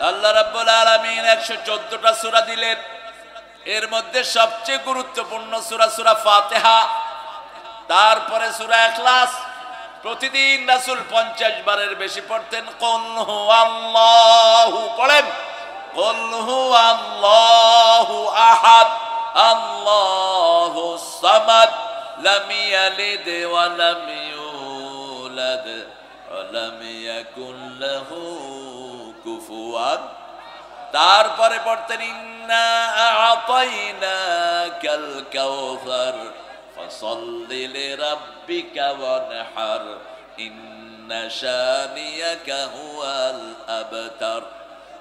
আল্লাহ রাব্বুল আলামিন 114টা সূরা দিলেন। এর মধ্যে সবচেয়ে গুরুত্বপূর্ণ সূরা সূরা ফাতিহা, তারপরে সূরা ইখলাস। প্রতিদিন রাসূল 50 বারের বেশি পড়তেন। কুল হুয়াল্লাহু পড়েন, কুল হুয়াল্লাহু আহাদ আল্লাহুস সামাদ লাম ইয়ালিদ ওয়া লাম ইউলাদ ওয়া লাম ইয়াকুল লাহু কুফুয়ান। তারপরে পড়তেন ইন্না আ'তাইনাকাল কাউসার ফাসাল্লি লিরাব্বিকা ওয়ানহার ইন্না শানিয়াকা হুয়াল আবতার।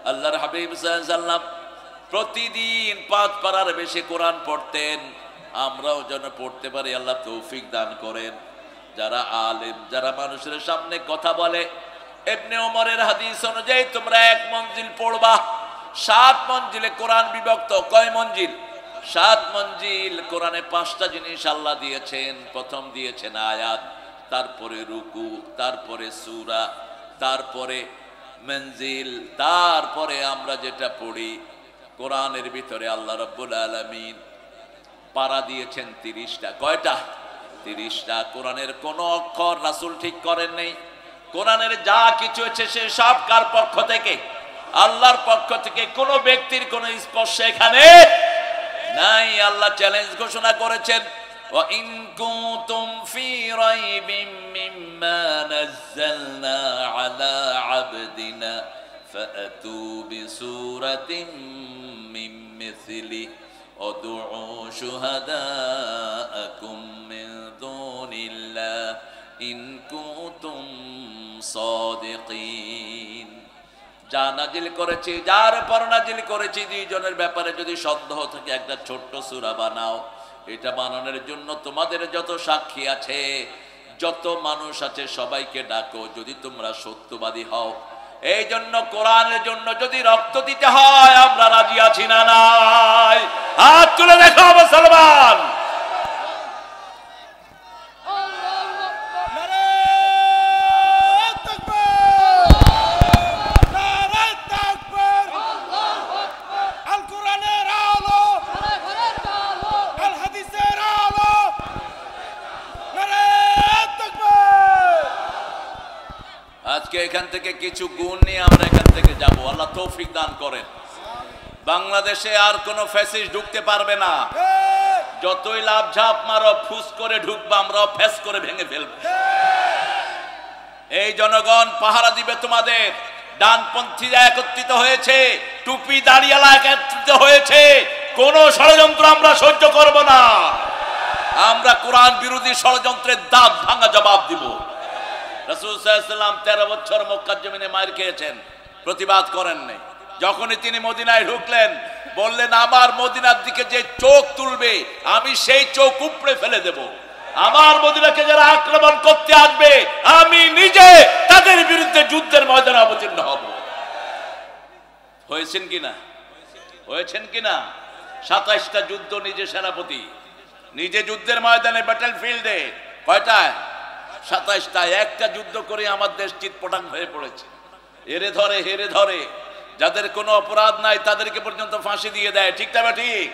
আল্লাহর হাবিব সাল্লাল্লাহু আলাইহি ওয়াসাল্লাম প্রতিদিন 5 পারার বেশি কোরআন পড়তেন। আমরাও যেন পড়তে পারি, আল্লাহ তৌফিক দান করেন। যারা আলেম, যারা মানুষের সামনে কথা বলে, ইবনে ওমরের হাদিস অনুযায়ী তোমরা 1 মঞ্জিল পড়বা। 7 মঞ্জিলে কোরআন বিভক্ত। কয় মঞ্জিল? 7 মঞ্জিল। কোরআনে 5টা জিনিস আল্লাহ দিয়েছেন। প্রথম দিয়েছেন আয়াত, তারপরে রুকু, তারপরে সূরা, তারপরে মঞ্জিল, তারপরে আমরা যেটা পড়ি। কোরআনের ভিতরে আল্লাহ রাব্বুল আলামিন পারা দিয়েছেন 30টা। কয়টা? 30টা। কোরআনের কোন অক্ষর রাসূল ঠিক করেন নাই। কোরআনের যা কিছু আছে সে সব কার পক্ষ থেকে? আল্লাহর পক্ষ থেকে। কোন ব্যক্তির কোন স্পর্শ এখানে নাই। আল্লাহ চ্যালেঞ্জ ঘোষণা করেছেন, ওয়া ইন কুনতুম ফি রাইবিম মিম্মা নাযালনা আলা আবদিনা ফাআতু বিসূরাতিন মিন মিসলি উদউ শুহাদাআকুম মিন দুনিল্লাহ ইন কুনতুম সাদিকিন। যা নাজিল করেছি, যার উপর নাজিল করেছি, দুইজনের ব্যাপারে যদি সন্দেহ থাকে একটা ছোট্ট সূরা বানাও। এটা বানানোর জন্য তোমাদের যত সাক্ষী আছে, যত মানুষ আছে, সবাইকে ডাকো যদি তোমরা সত্যবাদী হও। এই জন্য কোরআনের জন্য যদি রক্ত দিতে হয় আমরা রাজি আছি না নাই? হাত তুলে দেখো মুসলমান। আজকে এখান থেকে কিছু গুণ নিয়ে আমরা এখান থেকে যাব। আল্লাহ তৌফিক দান করেন। বাংলাদেশে আর কোনো ফ্যাসিস্ট ঢুকতে পারবে না। যতই লাভ ঝাপ মারো, ফুস করে ঢুকবা, আমরাও ফ্যাস করে ভেঙে ফেলব। এই জনগণ পাহারা দিবে তোমাদের। ডানপন্থীরা একত্রিত হয়েছে, টুপি দাড়িয়ালা একত্রিত হয়েছে। কোন ষড়যন্ত্র আমরা সহ্য করব না। আমরা কোরআন বিরোধী ষড়যন্ত্রের দাঁত ভাঙা জবাব দিব। রাসূল সাল্লাল্লাহু আলাইহি ওয়াসাল্লাম 13 বছর মক্কার জমিনে মার খেয়েছেন, প্রতিবাদ করেন নাই। যখনই তিনি মদিনায় ঢুকলেন বললেন, আমার মদিনার দিকে যে চোখ তুলবে আমি সেই চোখ উপড়ে ফেলে দেব। আমার মদিনাকে যারা আক্রমণ করতে আসবে আমি নিজে তাদের বিরুদ্ধে যুদ্ধের ময়দানে অবতীর্ণ হব। হয়েছেন কিনা? হয়েছেন কিনা? 27টা যুদ্ধ নিজে সেনাপতি, নিজে যুদ্ধের ময়দানে, ব্যাটল ফিল্ডে। কয়টায়? 27টা। একটা যুদ্ধ করে আমার দেশ চিৎপটাং হয়ে পড়েছে। এরে ধরে হেরে ধরে, যাদের কোনো অপরাধ নাই তাদেরকে পর্যন্ত ফাঁসি দিয়ে দেয়। ঠিক না ঠিক?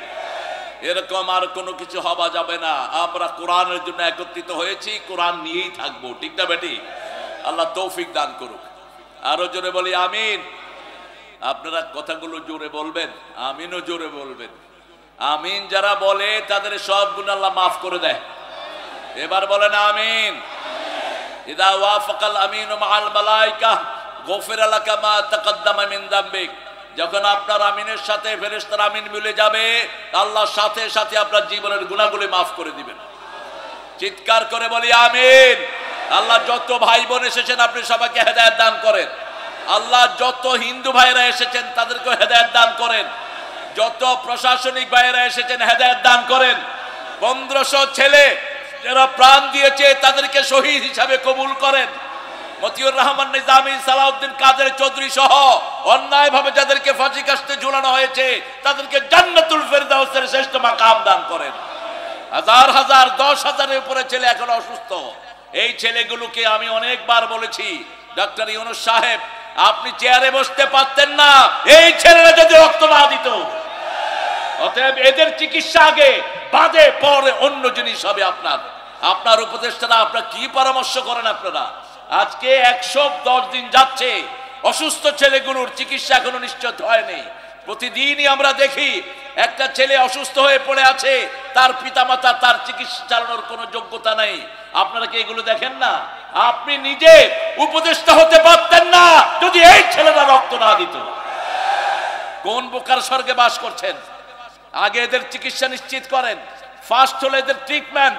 এরকম আর কোনো কিছু হওয়া যাবে না। আমরা কোরআনের জন্য একত্রিত হয়েছি, কোরআন নিয়েই থাকবো। ঠিক না বেটি? আল্লাহ তৌফিক দান করুক। আরো জোরে বলি আমিন। আপনারা কথাগুলো জোরে বলবেন, আমিনও জোরে বলবেন। আমিন যারা বলে তাদের সব গুনাহ আল্লাহ মাফ করে দেয়। এবার বলেন আমিন। ইদা ওয়াফাকাল আমিনু মাআল মালায়েকা গফিরা লাকা মা তাকাদ্দামা মিন যামবিক। যখন আপনার আমিনের সাথে ফেরেশতার আমিন মিলে যাবে, আল্লাহ সাথে সাথে আপনার জীবনের গুনাহগুলো মাফ করে দিবেন। চিৎকার করে বলি আমিন। আল্লাহ যত ভাই বোন এসেছেন আপনি সবাইকে হেদায়েত দান করেন। আল্লাহ যত হিন্দু ভাইরা এসেছেন তাদেরকে হেদায়েত দান করেন। যত প্রশাসনিক ভাইরা এসেছেন হেদায়েত দান করেন। 1500 ছেলে যারা প্রাণ দিয়েছে তাদেরকে শহীদ হিসাবে কবুল করেন। মতিউর রহমান নিজামী, সালাউদ্দিন কাদের চৌধুরী সহ অন্যায়ভাবে যাদেরকে ফাঁসি কাস্তে ঝুলানো হয়েছে তাদেরকে জান্নাতুল ফেরদাউসের শ্রেষ্ঠ মাকাম দান করেন। হাজার হাজার 10,000-এর উপরে ছেলে এখন অসুস্থ। এই ছেলেগুলোকে আমি অনেকবার বলেছি, ডক্টর ইউনূস সাহেব আপনি চেয়ারে বসতে পারতেন না এই ছেলেরা যদি রক্ত না দিত। অতএব এদের চিকিৎসা আগে, বাদে পরে অন্য জিনিস হবে। আপনার উপদেষ্টারা আপনারা কি পরামর্শ করেন? আপনারা আজকে 110 দিন যাচ্ছে, অসুস্থ ছেলেগুলোর চিকিৎসা এখনো নিশ্চিত হয়নি। প্রতিদিনই আমরা দেখি একটা ছেলে অসুস্থ হয়ে পড়ে আছে, তার পিতামাতা তার চিকিৎসা চালানোর কোনো যোগ্যতা নেই। আপনারা কি এগুলো দেখেন না? আপনি নিজে উপদেষ্টা হতে পারতেন না যদি এই ছেলেরা রক্ত না দিত। কোন বোকার স্বর্গে বাস করছেন? আগে এদের চিকিৎসা নিশ্চিত করেন, ফার্স্ট হলো এদের ট্রিটমেন্ট।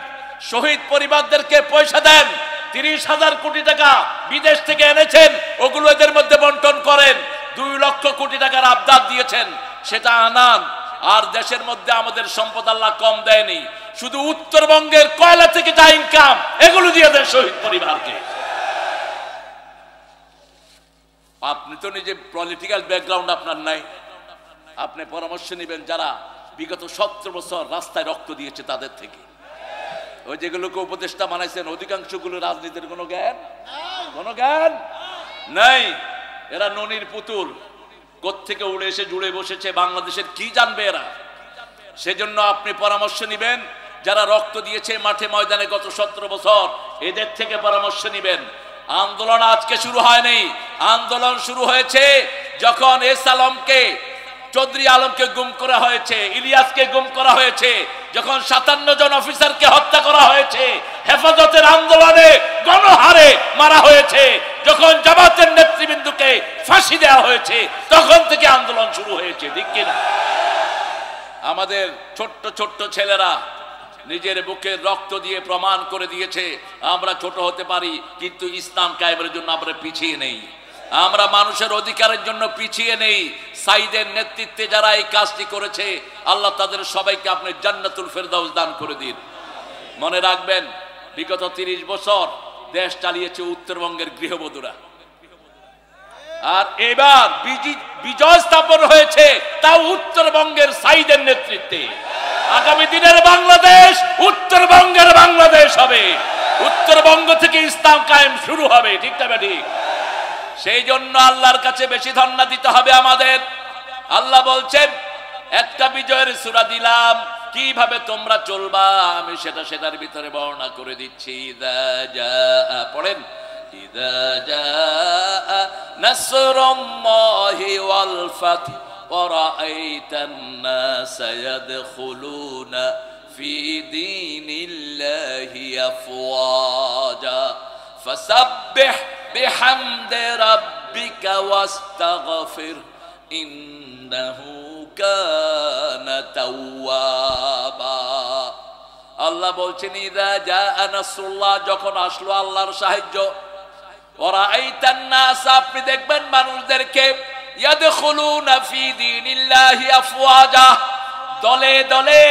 শহীদ পরিবারদেরকে পয়সা দেন, 30,000 কোটি টাকা বিদেশ থেকে এনেছেন, ওগুলো এদের মধ্যে বন্টন করেন। 2 লক্ষ কোটি টাকার আবদার দিয়েছেন, সেটা আনান। আর দেশের মধ্যে আমাদের সম্পদ আল্লাহ কম দেয়নি, শুধু উত্তরবঙ্গের কয়লা থেকে যা ইনকাম এগুলো দিয়ে দেন শহীদ পরিবারকে। আপনি তো নিজে পলিটিক্যাল ব্যাকগ্রাউন্ড আপনার নাই, আপনি পরামর্শ নেবেন যারা বিগত 17 বছর রাস্তায় রক্ত দিয়েছে তাদের থেকে। ওই যেগুলোকে উপদেষ্টা বানাইছেন অধিকাংশগুলো রাজনীতির কোনো জ্ঞান নাই। এরা ননির পুতুল, কোত্থেকে উড়ে এসে জুড়ে বসেছে, বাংলাদেশের কি জানবে এরা? সেজন্য আপনি পরামর্শ নেবেন যারা রক্ত দিয়েছে মাঠে ময়দানে গত 17 বছর, এদের থেকে পরামর্শ নেবেন। আন্দোলন আজকে শুরু হয়নি, আন্দোলন শুরু হয়েছে যখন চৌধুরী আলমকে গুম করা হয়েছে, ইলিয়াসকে গুম করা হয়েছে, যখন 57 জন অফিসারকে হত্যা করা হয়েছে, হেফাজতের আন্দোলনে গণহারে মারা হয়েছে, যখন জামাতের নেতৃবৃন্দকে ফাঁসি দেওয়া হয়েছে, তখন থেকে আন্দোলন শুরু হয়েছে। ঠিক কিনা? আমাদের ছোট্ট ছোট্ট ছেলেরা নিজের বুকে রক্ত দিয়ে প্রমাণ করে দিয়েছে আমরা ছোট হতে পারি, কিন্তু ইসলাম কায়েমের জন্য আমরা পিছিয়ে নেই, আমরা মানুষের অধিকারের জন্য পিছিয়ে নেই। সাইদের নেতৃত্বে যারা এই কাজটি করেছে, আল্লাহ তাদের সবাইকে আপনি জান্নাতুল ফেরদাউস দান করে দিন। মনে রাখবেন, বিগত 30 বছর দেশ চালিয়েছে উত্তরবঙ্গের গৃহবধূরা, আর এবার বিজয় স্থাপন হয়েছে তাও উত্তরবঙ্গের সাইদের নেতৃত্বে। আগামী দিনের বাংলাদেশ উত্তরবঙ্গের বাংলাদেশ হবে, উত্তরবঙ্গ থেকে ইসলাম কায়েম শুরু হবে। ঠিক না ঠিক? সেই জন্য আল্লাহর কাছে বেশি ধন্যবাদ দিতে হবে আমাদের। আল্লাহ বলছেন একটা বিজয়ের সূরা দিলাম, কিভাবে তোমরা চলবা আমি সেটার ভিতরে বর্ণনা করে দিচ্ছি। ইযা জাআ, পড়েন, ইযা জাআ নাসরুল্লাহি ওয়াল ফাত ওয়া রাআইতান নাসা ইয়াদখুলুনা ফি দীনিল্লাহি আফওয়াজা ফাসাব্বিহ বিহামদি রাব্বিকা ওয়াস্তাগফির ইন্নাহু কানা তাওয়াবা। আল্লাহ বলছেন ইযা জাআ নাসরুল্লাহ, যখন আসলো আল্লাহর সাহায্য, ওয়া রাআইতান নাস, আপনি দেখবেন মানুষদেরকে, ইয়াদখুলুনা ফি দীনিল্লাহি আফওয়াজা, দলে দলে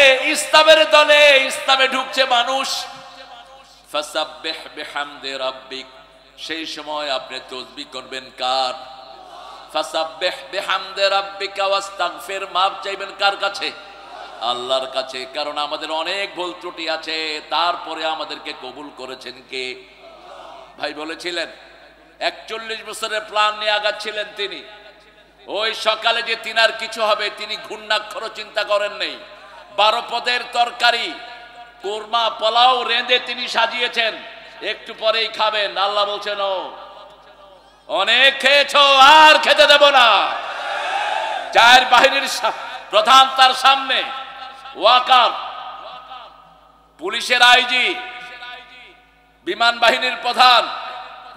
ইসলামে ঢুকছে মানুষ। ফাসাব্বিহ বিহামদি রাব্বিক, সেই সময় আপনি তাসবিহ করবেন কার? ফাসাব্বিহ বিহামদি রাব্বিকা ওয়াস্তাগফির, মাফ চাইবেন কার কাছে? আল্লাহর কাছে। কারণ আমাদের অনেক ভুল ত্রুটি আছে, তারপরে আমাদেরকে কবুল করেছেন কে? ভাই বলেছিলেন 41 বছরের প্ল্যান নিয়ে আগাচ্ছিলেন তিনি। ওই সকালে যে তিনার কিছু হবে তিনি ঘূর্ণাক্ষরও চিন্তা করেন নেই। 12 পদের তরকারি, কোরমা, পোলাও রেঁধে তিনি সাজিয়েছেন, একটু পরেই খাবেন। আল্লাহ বলছেন ও অনেক খেয়েছো, আর খেতে দেব না। 4 বাহিনীর প্রধান তার সামনে, ওয়াকার পুলিশের আইজি, বিমান বাহিনীর প্রধান,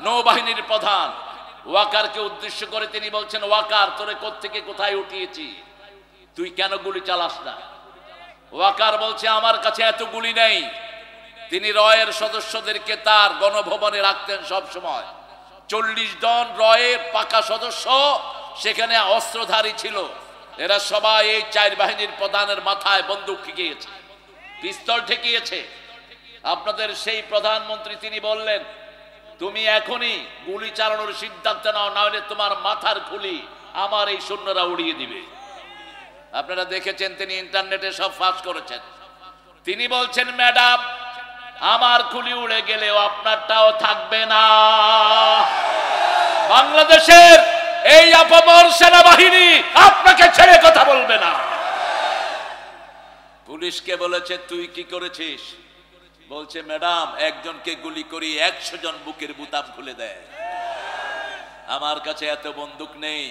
নৌবাহিনীর প্রধান, ওয়াকারকে উদ্দেশ্য করে তিনি বলছেন, ওয়াকার তোরে কোত্থেকে কোথায় উঠিয়েছি, তুই কেন গুলি চালাস না? ওয়াকার বলছে আমার কাছে এত গুলি নেই। তিনি রয়ের সদস্যদেরকে তার গণভবনে রাখতেন সব সময়। 40 জন রয়ের পাকা সদস্য সেখানে অস্ত্রধারী ছিল। এরা সবাই এই 4 বাহিনীর প্রধানের মাথায় বন্দুক ঠেকিয়েছে, পিস্তল ঠেকিয়েছে। আপনাদের সেই প্রধানমন্ত্রী তিনি বললেন, তুমি এখনই গুলি চালানোর সিদ্ধান্ত নাও, না হলে তোমার মাথার খুলি আমার এই সৈন্যরা উড়িয়ে দিবে। আপনারা দেখেছেন, তিনি ইন্টারনেটে সব ফাঁস করেছেন। তিনি বলছেন, ম্যাডাম আমার খুলি উড়ে গেলেও আপনারটাও থাকবে না। বাংলাদেশের এই আপামর সেনাবাহিনী আপনাকে ছেড়ে কথা বলবে না। পুলিশকে বলেছে তুই কি করেছিস? বলছে ম্যাডাম একজনকে গুলি করি 100 জন বুকের বুতাম খুলে দেয়। আমার কাছে এত বন্দুক নেই,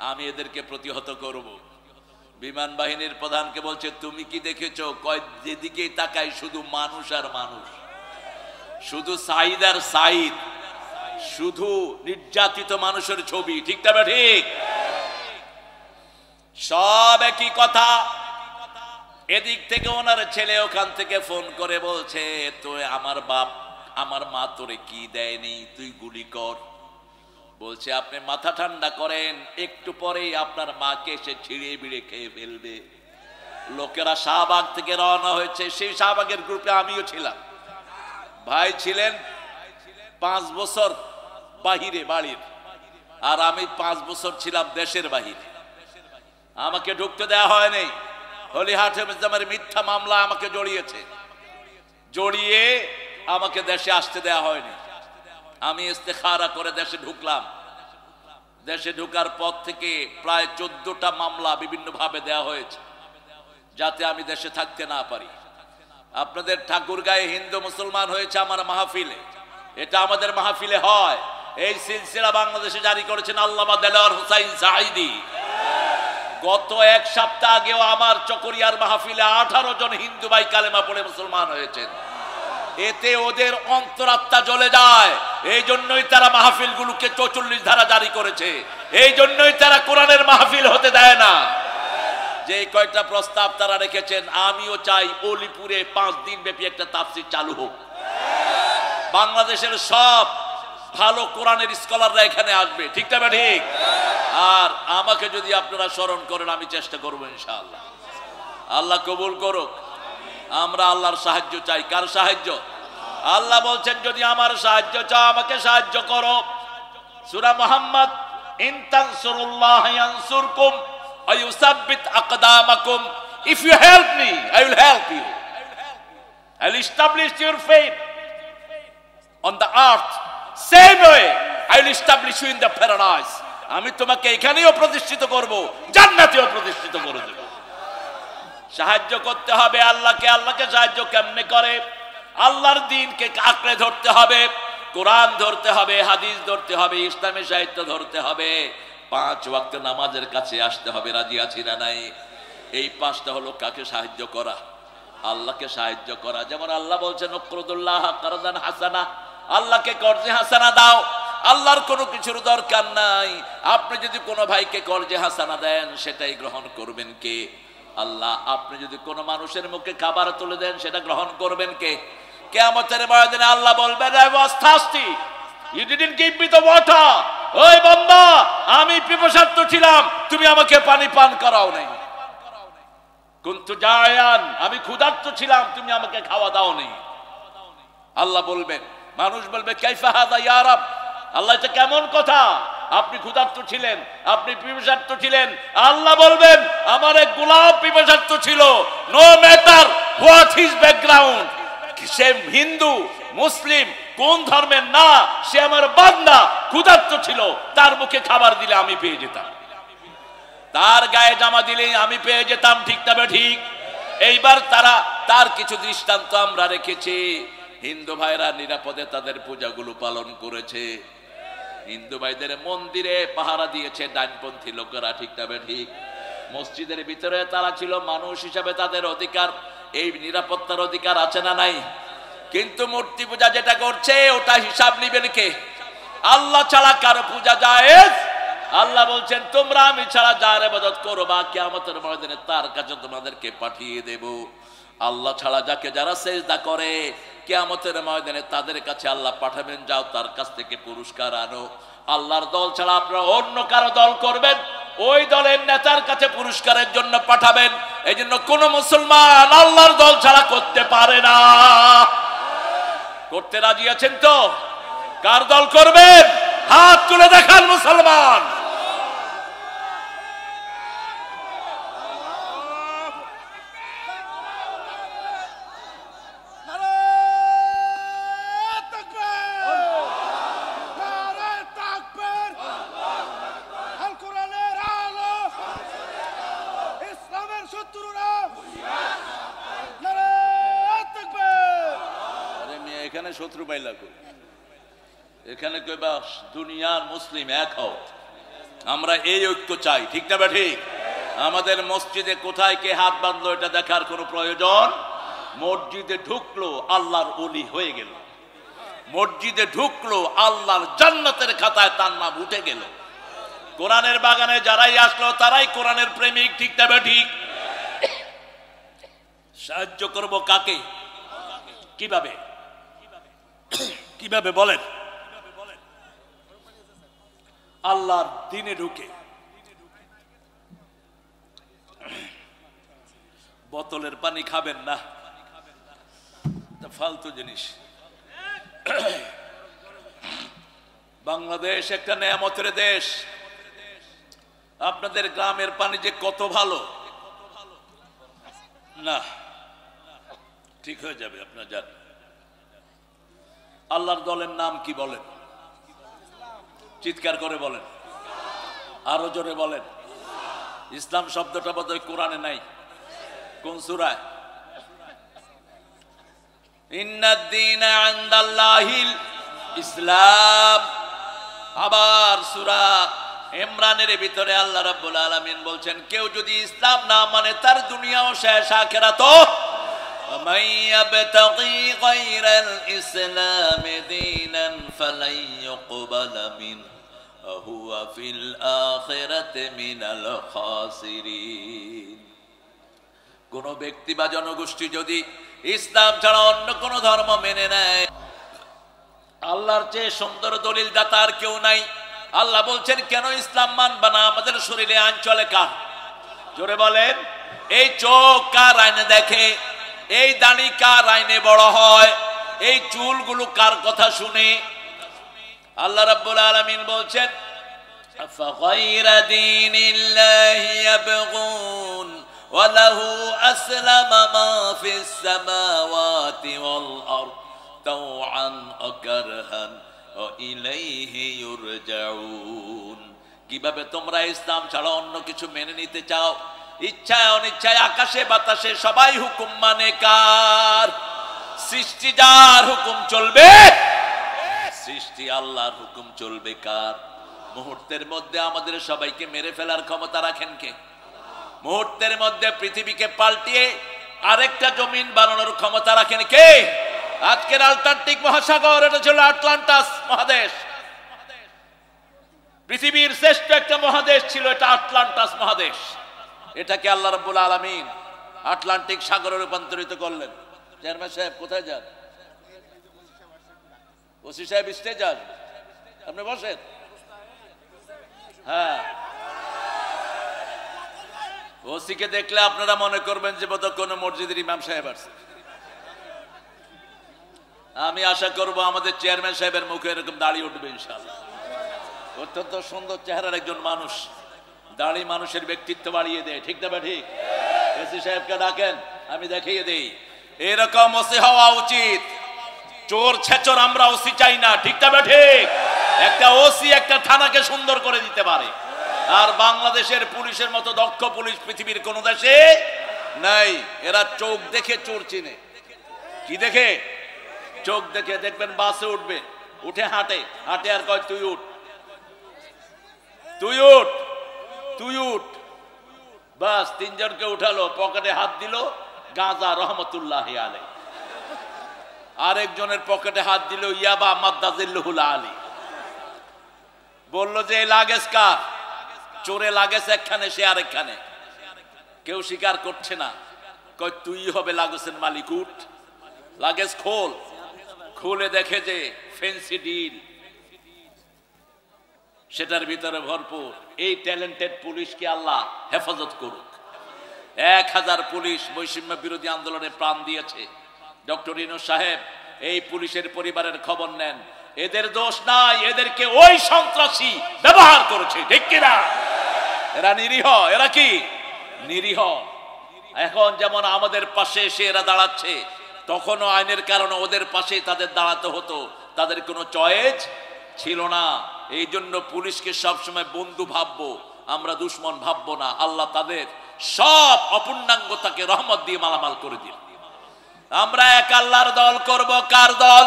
আমি এদেরকে প্রতিহত করব। বিমান বাহিনীর প্রধানকে বলছে তুমি কি দেখেছো? কয় যেদিকে তাকাই শুধু মানুষ আর মানুষ, শুধু সাইদ আর সাইদ, শুধু নির্যাতিত মানুষের ছবি। ঠিক না ঠিক? সব একই কথা। এদিক থেকে ওনার ছেলে ওখান থেকে ফোন করে বলছে তো আমার বাপ আমার মা তোরে কি দেয়নি, তুই গুলি কর। বলছে আপনি মাথা ঠান্ডা করেন, একটু পরেই আপনার মাকে এসে ছিঁড়ে বিড়ে খেয়ে ফেলবে। লোকেরা শাহবাগ থেকে রওনা হয়েছে, সেই শাহবাগের গ্রুপে আমিও ছিলাম। ভাই ছিলেন 5 বছর বাহিরে বাড়ির, আর আমি 5 বছর ছিলাম দেশের বাহিরে। আমাকে ঢুকতে দেওয়া হয়নি। হলিহাটের মিথ্যা মামলা আমাকে জড়িয়ে আমাকে দেশে আসতে দেওয়া হয়নি। আমি ইস্তেখারা করে দেশে ঢুকলাম। দেশে ঢুকার পর থেকে প্রায় 14টা মামলা বিভিন্ন ভাবে দেওয়া হয়েছে যাতে আমি দেশে থাকতে না পারি। আপনাদের ঠাকুরগাঁয়ে হিন্দু মুসলমান হয়েছে আমার মাহফিলে, এটা আমাদের মাহফিলে হয়। এই সিলসিলা বাংলাদেশে জারি করেছেন আল্লামা দেলোয়ার হোসাইন সাঈদী। গত 1 সপ্তাহ আগেও আমার চকরিয়ার মাহফিলে 18 জন হিন্দু ভাই কালেমা পড়ে মুসলমান হয়েছেন। এতে ওদের অন্তরাত্মা জ্বলে যায়, এই জন্যই তারা মাহফিলগুলোকে 44 ধারা জারি করেছে, এই জন্যই তারা কোরআনের মাহফিল হতে দেয় না। যে কয়টা প্রস্তাব তারা রেখেছেন, আমিও চাই অলিপুরে 5 দিন ব্যাপী একটা তাফসীর চালু হোক। বাংলাদেশের সব ভালো কোরআনের স্কলাররা এখানে আসবে। ঠিক না ঠিক? আর আমাকে যদি আপনারা স্মরণ করেন আমি চেষ্টা করবো ইনশাআল্লাহ। আল্লাহ কবুল করুক। আমরা আল্লাহর সাহায্য চাই। কার সাহায্য? আল্লাহ বলছেন যদি আমার সাহায্য চাও আমাকে সাহায্য করো। সূরা মুহাম্মদ, ইন তানসুরুল্লাহ ইয়ানসুরকুম ওয়া ইউসাব্বিত আকদামাকুম। If you help me, I will help you. I will establish your faith on the earth. Same way, I will establish you in the paradise. আমি তোমাকে এখানেও প্রতিষ্ঠিত করব, জান্নাতেও প্রতিষ্ঠিত করে দেব। সাহায্য করতে হবে আল্লাহকে। আল্লাহকে সাহায্য কেমনে করে? আল্লাহর দ্বীনকে আঁকড়ে ধরতে হবে, কোরআন ধরতে হবে, হাদিস ধরতে হবে, ইসলামী সাহিত্য ধরতে হবে, 5 ওয়াক্ত নামাজের কাছে আসতে হবে। রাজি আছি না নাই? এই 5টা হলো কাকে সাহায্য করা? আল্লাহকে সাহায্য করা। যেমন আল্লাহ বলছেন উকরুদুল্লাহ কারদান হাসানা, আল্লাহকে কর্জে হাসানা দাও। আল্লাহর কোনো কিছুর দরকার নাই। আপনি যদি কোনো ভাইকে কর্জে হাসানা দেন সেটাই গ্রহণ করবেন কে? আল্লাহ। আপনি যদি কোনো মানুষের মুখে খাবার তুলে দেন সেটা গ্রহণ করবেন কে? কিয়ামতের ময়দানে আল্লাহ বলবেন I was thirsty, you didn't give me the water. ওই বান্দা, আমি পিপাসার্ত ছিলাম, তুমি আমাকে পানি পান করাও নাই। কুনতু জায়ান, আমি ক্ষুধার্ত ছিলাম, তুমি আমাকে খাওয়া দাও নাই। আল্লাহ বলবেন, মানুষ বলবে কাইফা হাদা ইয়া রাব, আল্লাহ এটা কেমন কথা? আপনি ক্ষুধার্ত ছিলেন, আপনি পিপাসার্ত ছিলেন। আল্লাহ বলবেন আমার এক গোলাম পিপাসার্ত ছিল, no matter what his background, সে হিন্দু মুসলিম কোন ধর্মের না, সে আমার বান্দা, ক্ষুধার্ত ছিল, তার মুখে খাবার দিলে আমি পেয়ে যেতাম, তার গায়ে জামা দিলে আমি পেয়ে যেতাম। ঠিক তবে ঠিক? এইবার তার কিছু দৃষ্টান্ত আমরা রেখেছি। হিন্দু ভাইরা নিরাপদে তাদের পূজাগুলো পালন করেছে। হিন্দু ভাইদের মন্দিরে পাহারা দিয়েছে ডানপন্থী লোকেরা। ঠিক তবে ঠিক? মসজিদের ভিতরে তারা ছিল মানুষ হিসাবে, তাদের অধিকার, এই নিরাপত্তার অধিকার আছে না নাই? কিন্তু মূর্তি পূজা যেটা করছে ওটা হিসাব নিবেন কে? আল্লাহ ছাড়া কারো পূজা জায়েজ? আল্লাহ বলছেন তোমরা আমি ছাড়া যার ইবাদত করবা কিয়ামতের ময়দানে তার কাছে তোমাদেরকে পাঠিয়ে দেব। আল্লাহ ছাড়া যাকে যারা সেজদা করে কিয়ামতের ময়দানে তাদের কাছে আল্লাহ পাঠাবেন, যাও তার কাছ থেকে পুরস্কার আনো। আল্লাহর দল ছাড়া আপনারা অন্য কারো দল করবেন, ওই দলের নেতার কাছে পুরস্কারের জন্য পাঠাবেন। এই জন্য কোন মুসলমান আল্লাহর দল ছাড়া করতে পারে না। করতে রাজি আছেন তো? কার দল করবেন? হাত তুলে দেখান মুসলমান। এখানে শত্রু পাইলা কই? এখানে কইবা দুনিয়ার মুসলিম এক হও। আমরা এই ঐক্য চাই, ঠিক না ঠিক? আমাদের মসজিদে কোথায় কে হাত বাঁধলো এটা দেখার কোনো প্রয়োজন। মসজিদে ঢুকলো আল্লাহর ওলি হয়ে গেল, মসজিদে ঢুকলো আল্লাহর জান্নাতের খাতায় তার নাম উঠে গেল। কোরআনের বাগানে যারাই আসলো তারাই কোরআনের প্রেমিক, ঠিক না ঠিক? সাহায্য করব কাকে, কিভাবে কিভাবে বলেন? আল্লাহর দ্বীনে ঢুকে। বোতলের পানি খাবেন না, ফালতু জিনিস। বাংলাদেশ একটা নেয়ামতের দেশ। আপনাদের গ্রামের পানি যে কত ভালো না, ঠিক হয়ে যাবে, আপনার জানেন। আল্লাহর দলের নাম কি বলেন? চিৎকার করে বলেন, আরো জোরে বলেন। ইসলাম শব্দটা বোধহয় কোরআনে নাই। কোন সূরায়? ইন্নাদ-দীনা ইনদাল্লাহিল ইসলাম। আবার সূরা ইমরানের ভিতরে আল্লাহ রাব্বুল আলামিন বলছেন, কেউ যদি ইসলাম না মানে তার দুনিয়াও শেষ, আখিরাতও। ومن يبتغي غير الإسلام دينا فلن يقبل منه وهو في الآخرة من الخاسرين। কোন ব্যক্তি বা জনগোষ্ঠী যদি ইসলাম ছাড়া অন্য কোন ধর্ম মেনে নেয়, আল্লাহর চেয়ে সুন্দর দলিল দাতা আর কেউ নাই। আল্লাহ বলছেন, কেন ইসলাম মানবা না? আমাদের শরীরে আইন চলে কার? জোরে বলেন। এই চোখ কার আইনে দেখে? এই দাড়ি কার আইনে বড় হয়? এই চুলগুলো কার কথা শুনে? আল্লাহ রাব্বুল আলামিন বলছেন, আফাগায়রা দীনিল্লাহি ইয়াবগুন ওয়া লাহু আসলামা মা ফিস সামাওয়াতি ওয়াল আরদ তাওআন ওয়া কারহান ওয়া ইলাইহি ইউরজাউন। কিভাবে তোমরা ইসলাম ছাড়া অন্য কিছু মেনে নিতে চাও? ইচ্ছায় অনিচ্ছায়, আকাশে বাতাসে সবাই হুকুম মানে কার? সৃষ্টি যার হুকুম চলবে, সৃষ্টি আল্লাহর হুকুম চলবে কার? মুহূর্তের মধ্যে আমাদের সবাইকে মেরে ফেলার ক্ষমতা রাখেন কে? মুহূর্তের মধ্যে পৃথিবীকে পাল্টিয়ে আরেকটা জমিন বানানোর ক্ষমতা রাখেন কে? আজকের আটলান্টিক মহাসাগর, এটা ছিল আটলান্টাস মহাদেশ। পৃথিবীর শ্রেষ্ঠ একটা মহাদেশ ছিল এটা, আটলান্টাস মহাদেশ। এটাকে আল্লাহ রাব্বুল আলামিন আটলান্টিক সাগরে রূপান্তরিত করলেন। চেয়ারম্যান সাহেব কোথায় যান? ওসি সাহেব স্টেজ যান, আপনি বসেন। হ্যাঁ, ওসিকে দেখলে আপনারা মনে করবেন যে বোধহয় কোন মসজিদের ইমাম সাহেব আছে। আমি আশা করব আমাদের চেয়ারম্যান সাহেবের মুখে এরকম দাড়ি উঠবে ইনশাআল্লাহ। অত্যন্ত সুন্দর চেহারার একজন মানুষ। দাড়ি মানুষের ব্যক্তিত্ব বাড়িয়ে দেয়, ঠিক না ঠিক? ওসি সাহেবকে ডাকেন, আমি দেখিয়ে দেই। এরকম ওসি হওয়া উচিত। চোর ছেচর আমরা ওসি চাই না, ঠিক না ঠিক? একটা ওসি একটা থানাকে সুন্দর করে দিতে পারে। আর বাংলাদেশের পুলিশের মতো দক্ষ পুলিশ পৃথিবীর কোন দেশে নাই। এরা চোখ দেখে চোর চিনে। কি দেখে? চোখ দেখে। দেখবেন বাসে উঠবে, উঠে হাঁটে, হাঁটে আর কয় তুই উঠ, তুই উঠ, তুই উঠ। বাস তিনজনকে উঠালো, পকেটে হাত দিল, গাঁজা রহমতুল্লাহি আলাইহি। আরেকজনের পকেটে হাত দিল, ইয়াবা মাদ্দাজিল্লুহুল আলী। বলল যে লাগেজ কার? চোরে লাগেজ একখানে, সে আরেকখানে। কেউ স্বীকার করছে না। কয় তুই হবে লাগেজের মালিক, উঠ। লাগেজ খোল। খুলে দেখে যে ফেন্সি ডিল, সেটার ভিতরে ভরপুর। এই ট্যালেন্টেড পুলিশকে আল্লাহ হেফাজত করুক। 1000 পুলিশ বৈষম্য বিরোধী আন্দোলনে প্রাণ দিয়েছে। ডক্টর ইউনূস সাহেব এই পুলিশের পরিবারের খবর নেন। এদের দোষ নাই, এদেরকে ওই সন্ত্রাসী ব্যবহার করেছে, ঠিক কিনা? এরা নিরীহ। এরা কি নিরীহ? এখন যেমন আমাদের পাশে এসে এরা দাঁড়াচ্ছে, তখনও আইনের কারণে ওদের পাশে তাদের দাঁড়াতে হতো। তাদের কোনো চয়েস ছিল না। এই জন্য পুলিশকে সবসময় বন্ধু ভাববো, আমরা দুশ্মন ভাববো না। আল্লাহ তাদের সব অপূর্ণাঙ্গতাকে রহমত দিয়ে মালামাল করে দিন। আমরা এক আল্লাহর দল করব। কার দল?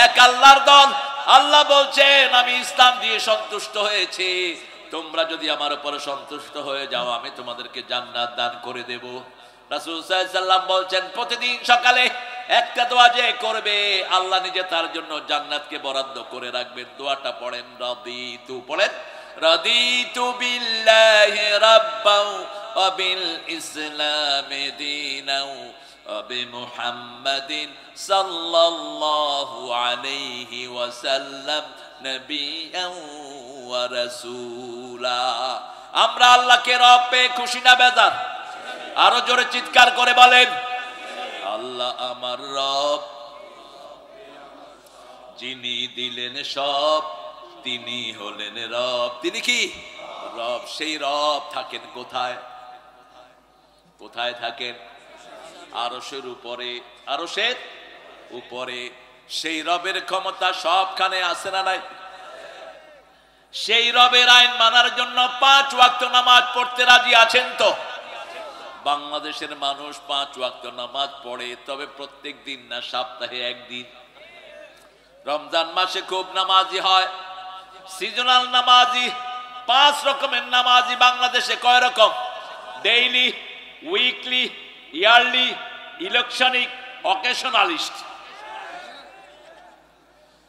এক আল্লাহর দল। আল্লাহ বলছেন আমি ইসলাম দিয়ে সন্তুষ্ট হয়েছি, তোমরা যদি আমার উপরে সন্তুষ্ট হয়ে যাও আমি তোমাদেরকে জান্নাত দান করে দেব। রাসূল সাল্লাল্লাহু আলাইহি সাল্লাম বলছেন প্রতিদিন সকালে একটা দোয়া যে করবে আল্লাহ নিজে তার জন্য জান্নাতকে বরাদ্দ করে রাখবেন। দোয়াটা পড়েন, রাদিতু, পড়েন রাদিতু বিল্লাহি রাব্বাও ওয়া বিল ইসলামি দীনাও ওয়া বিমুহাম্মাদিন সাল্লাল্লাহু আলাইহি ওয়াসাল্লাম নবিয়্যান ওয়া রাসূলা। আমরা আল্লাহকে রব পেয়ে খুশি না বেজার? আরো জোরে চিৎকার করে বলেন, আল্লাহ আমার রব, যিনি দিলেন সব তিনি হলেন রব। তিনি কি রব? সেই রব থাকেন কোথায়? কোথায় থাকেন? আরশের উপরে। আরশের উপরে। সেই রবের ক্ষমতা সবখানে আছে না নাই? সেই রবের আইন মানার জন্য 5 ওয়াক্ত নামাজ পড়তে রাজি আছেন তো? বাংলাদেশের মানুষ 5 ওয়াক্ত নামাজ পড়ে, তবে প্রত্যেক দিন না, সপ্তাহে একদিন। রমজান মাসে খুব নামাজি হয়, সিজনাল নামাজি। 5 রকমের নামাজি বাংলাদেশে। কয় রকম? ডেইলি, উইকলি, ইয়ারলি, ইলেকশনিক, অকেশনালিস্ট।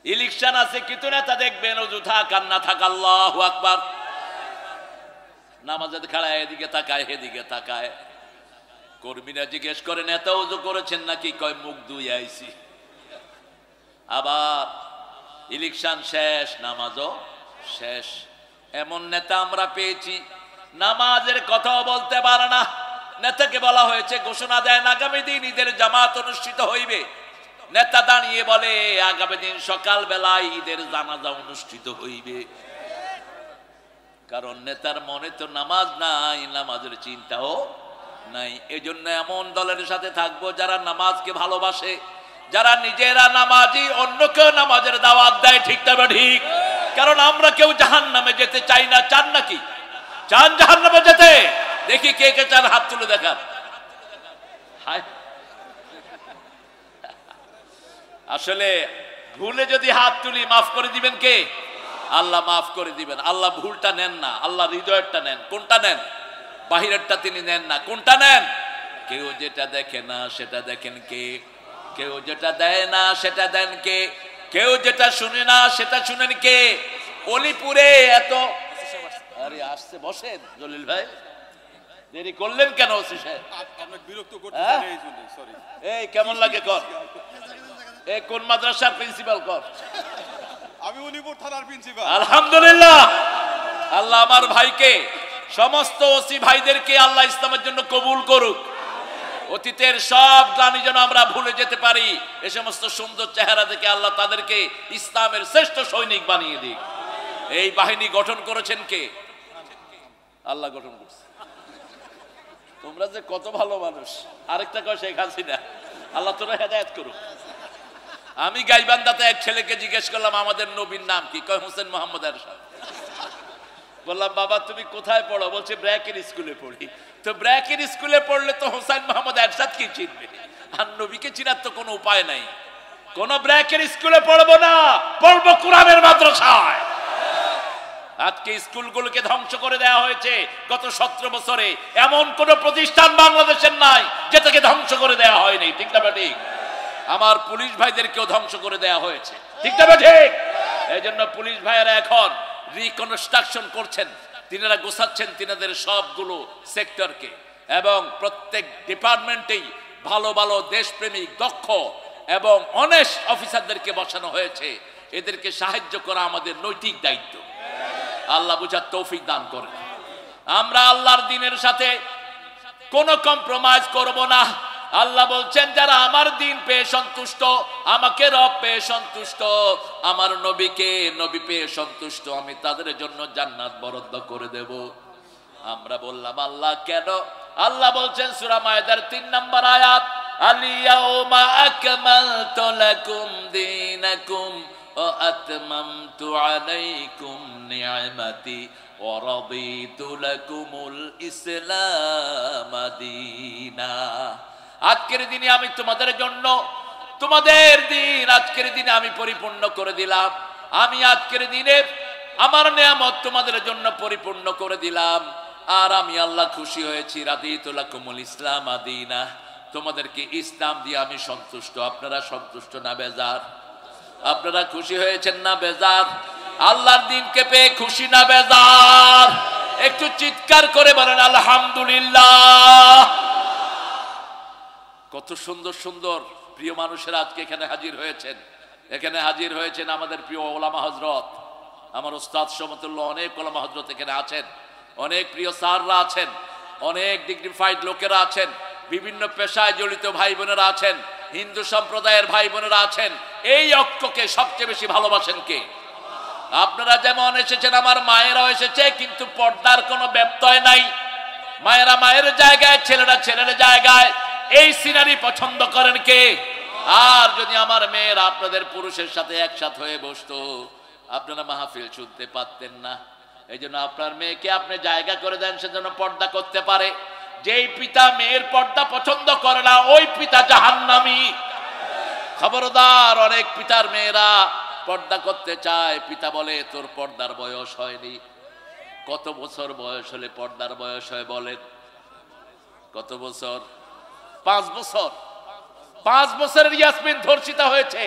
ইলেকশন আছে কিন্তু নেতা দেখবেন অজু থাক আর না থাক, আল্লাহু আকবার, নামাজে খাড়ায় এদিকে তাকায় এদিকে তাকায়। কর্মীরা জিজ্ঞেস করে নেতা ওযু করেছেন নাকি? কয় মুখ ধুই আইছি। আবার ইলেকশন শেষ, নামাজও শেষ। এমন নেতা আমরা পেয়েছি নামাজের কথাও বলতে পারে না। নেতাকে বলা হয়েছে, ঘোষণা দেন আগামী দিন ঈদের জামাত অনুষ্ঠিত হইবে। নেতা দাঁড়িয়ে বলে আগামী দিন সকাল বেলায় ঈদের জানাজা অনুষ্ঠিত হইবে। কারণ নেতার মনে তো নামাজ নাই, নামাজের চিন্তাও নাই। এজন্য এমন দলের সাথে থাকবো যারা নামাজকে ভালোবাসে, যারা নিজেরা নামাজি, অন্যকেও নামাজের দাওয়াত দেয়। ঠিক তবে ঠিক। কারণ আমরা কেউ জাহান্নামে যেতে চাই না। চান নাকি? চান জাহান্নামে যেতে? দেখি কে কে চান, হাত তুলে দেখান। আসলে ভুলে যদি হাত তুলি মাফ করে দিবেন কে? আল্লাহ মাফ করে দিবেন। আল্লাহ ভুলটা নেন না, আল্লাহ হৃদয়েরটা নেন। কোনটা নেন? বাহিরেরটা তিনি নেন না। কোনটা নেন? কেউ যেটা দেখে না সেটা দেখেন কে? কেউ যেটা দেয় না সেটা দেন কে? কেউ যেটা শুনে না সেটা শুনেন কে? অলিপুরে এত, আরে আসছে, বসেন জলিল ভাই, দেরি করলেন কেন? ওসি সাহেব বিরক্ত করতেছেন এই জন্য, সরি। এই কেমন লাগে কর? এই কোন মাদ্রাসার প্রিন্সিপাল কর? আমি উলিপুর থানার প্রিন্সিপাল। আলহামদুলিল্লাহ। আল্লাহ আমার ভাইকে, সমস্ত ওসি ভাইদেরকে আল্লাহ ইসলামের জন্য কবুল করুক। অতীতের সব গ্লানি যেন আমরা ভুলে যেতে পারি। এই সমস্ত সুন্দর চেহারা দেখে আল্লাহ তাদেরকে ইসলামের শ্রেষ্ঠ সৈনিক বানিয়ে দিক। এই বাহিনী গঠন করেছেন কে? আল্লাহ গঠন করছে। তোমরা যে কত ভালো মানুষ। আরেকটা কয় শেখ হাসিনা। আল্লাহ তোরা হেদায়েত করুক। আমি গাইবান্ধাতে এক ছেলেকে জিজ্ঞেস করলাম আমাদের নবীর নাম কি? কয় হোসেন মোহাম্মদ এরশাদ। বললাম বাবা তুমি কোথায় পড়ো? বলছে ব্র্যাকের স্কুলে পড়ি। তো ব্র্যাকের স্কুলে পড়লে তো হোসেন মোহাম্মদ এরশাদ কি চিনবে? আর নবীকে চিনার তো কোনো উপায় নাই। কোন ব্র্যাকের স্কুলে পড়বো না, পড়বো কোরআনের মাদ্রাসায়। আজকে স্কুলগুলোকে ধ্বংস করে দেওয়া হয়েছে। গত 17 বছরে এমন কোন প্রতিষ্ঠান বাংলাদেশের নাই যেটাকে ধ্বংস করে দেওয়া হয়নি। ঠিক না ঠিক? আমার পুলিশ ভাইদেরকেও ধ্বংস করে দেওয়া হয়েছে। ঠিক না ঠিক? এই জন্য পুলিশ ভাইয়েরা এখন রিকনস্ট্রাকশন করছেন, তিনারা গোছাচ্ছেন তিনাদের সবগুলো সেক্টরকে, এবং প্রত্যেক ডিপার্টমেন্টেই ভালো ভালো দেশপ্রেমিক, দক্ষ এবং অনেস্ট অফিসারদেরকে বসানো হয়েছে। এদেরকে সাহায্য করা আমাদের নৈতিক দায়িত্ব। আল্লাহ বুঝার তৌফিক দান করেন। আমরা আল্লাহর দ্বীনের সাথে কোনো কম্প্রোমাইজ করব না। আল্লাহ বলছেন যারা আমার দ্বীন পেয়ে সন্তুষ্ট, আমাকে রব পেয়ে সন্তুষ্ট, আমার নবীকে নবী পেয়ে সন্তুষ্ট, আমি তাদের জন্য জান্নাত বরাদ্দ করে দেব। আমরা বললাম আল্লাহ কেন? আল্লাহ বলছেন সূরা মায়েদার 3 নম্বর আয়াত, আল-ইয়াউমা আকমালতু লাকুম দীনাকুম ওয়া আতমামতু আলাইকুম নি'মাতি ওয়া রাদিতু লাকুমুল ইসলাম দীনা। আজকের দিনে আমি তোমাদের জন্য তোমাদের দিন আজকের দিনে আমি পরিপূর্ণ করে দিলাম। আমি আজকের দিনে আমার নিয়ামত তোমাদের জন্য পরিপূর্ণ করে দিলাম। আর আমি আল্লাহ খুশি হয়েছি। রাদিতু লাকুমুল ইসলাম আদিনা, তোমাদেরকে ইসলাম দিয়ে আমি সন্তুষ্ট। আপনারা সন্তুষ্ট না বেজার? আপনারা খুশি হয়েছেন না বেজার? আল্লাহর দিনকে পেয়ে খুশি না বেজার? একটু চিৎকার করে বলেন আলহামদুলিল্লাহ। কত সুন্দর সুন্দর প্রিয় মানুষেরা আজকে এখানে হাজির হয়েছেন। এখানে হাজির হয়েছেন আমাদের প্রিয় ওলামা হযরত, আমার উস্তাদ সমতুল্য অনেক ওলামা হযরত এখানে আছেন, অনেক প্রিয় স্যাররা আছেন, অনেক ডিগনিফাইড লোকেরা আছেন, বিভিন্ন পেশায় জড়িত ভাই বোনেরা আছেন, হিন্দু সম্প্রদায়ের ভাই বোনেরা আছেন। এই ঐক্যকে সবচেয়ে বেশি ভালোবাসেন কে? আপনারা যেমন এসেছেন, আমার মায়েরাও এসেছে, কিন্তু পর্দার কোনো ব্যত্যয় নাই। মায়েরা মায়ের জায়গায়, ছেলেরা ছেলের জায়গায়। এই সিনারি পছন্দ করেন কে? আর যদি আমার মেয়েরা আপনাদের পুরুষের সাথে একসাথে হয়ে বসতো, আপনারা মাহফিল শুনতে পারতেন না। এই জন্য আপনার মেয়েকে আপনি জায়গা করে দেন, সেজন্য পর্দা করতে পারে। যেই পিতা মেয়ের পর্দা পছন্দ করে না, ওই পিতা জাহান্নামী। খবরদার, অনেক পিতার মেয়েরা পর্দা করতে চায়, পিতা বলে তোর পর্দার বয়স হয়নি। কত বছর বয়স হলে পর্দার বয়স হয় বলেন? কত বছর? 5 বছর। 5 বছরের ইয়াসমিন ধর্ষিতা হয়েছে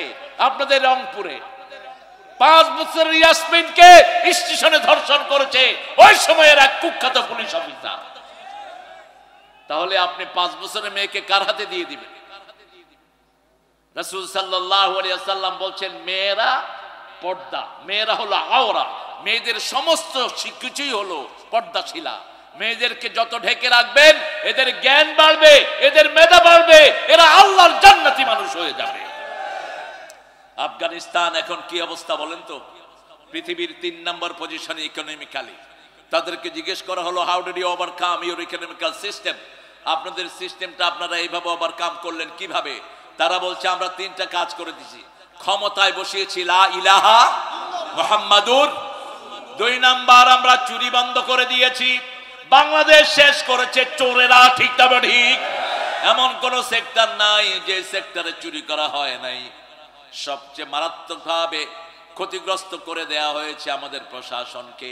আপনাদের রংপুরে। 5 বছরের ইয়াসমিনকে স্টেশনে ধর্ষণ করেছে ওই সময়ের এক কুখ্যাত পুলিশ অফিসার। তাহলে আপনি 5 বছরের মেয়েকে কার হাতে দিয়ে দিবেন? রাসূল সাল্লাল্লাহু আলাইহি ওয়াসাল্লাম বলছেন, মেয়েরা পর্দা, মেয়েরা হলো আওরা। মেয়েদের সমস্ত কিছুই হলো পর্দাশীলা। মেয়েদেরকে যত ঢেকে রাখবেন, এদের জ্ঞান বাড়বে, এদের মেধা বাড়বে, এরা আল্লাহর জান্নাতি মানুষ হয়ে যাবে। আফগানিস্তান এখন কি অবস্থা বলেন তো? পৃথিবীর 3 নম্বর পজিশনে ইকোনমিক্যালি। তাদেরকে জিজ্ঞেস করা হলো, how did you overcome your economical system? আপনাদের সিস্টেমটা আপনারা এইভাবে ওভারকাম করলেন কিভাবে? তারা বলছে, আমরা 3টা কাজ করে দিয়েছি। ক্ষমতায় বসিয়েছি লা ইলাহা মুহাম্মাদুর। 2 নাম্বার, আমরা চুরি বন্ধ করে দিয়েছি। বাংলাদেশ শেষ করেছে চোরেরা, ঠিক তবে ঠিক। এমন কোন সেক্টর নাই যে সেক্টরে চুরি করা হয় নাই। সবচেয়ে মারাত্মকভাবে ক্ষতিগ্রস্ত করে দেয়া হয়েছে আমাদের প্রশাসনকে,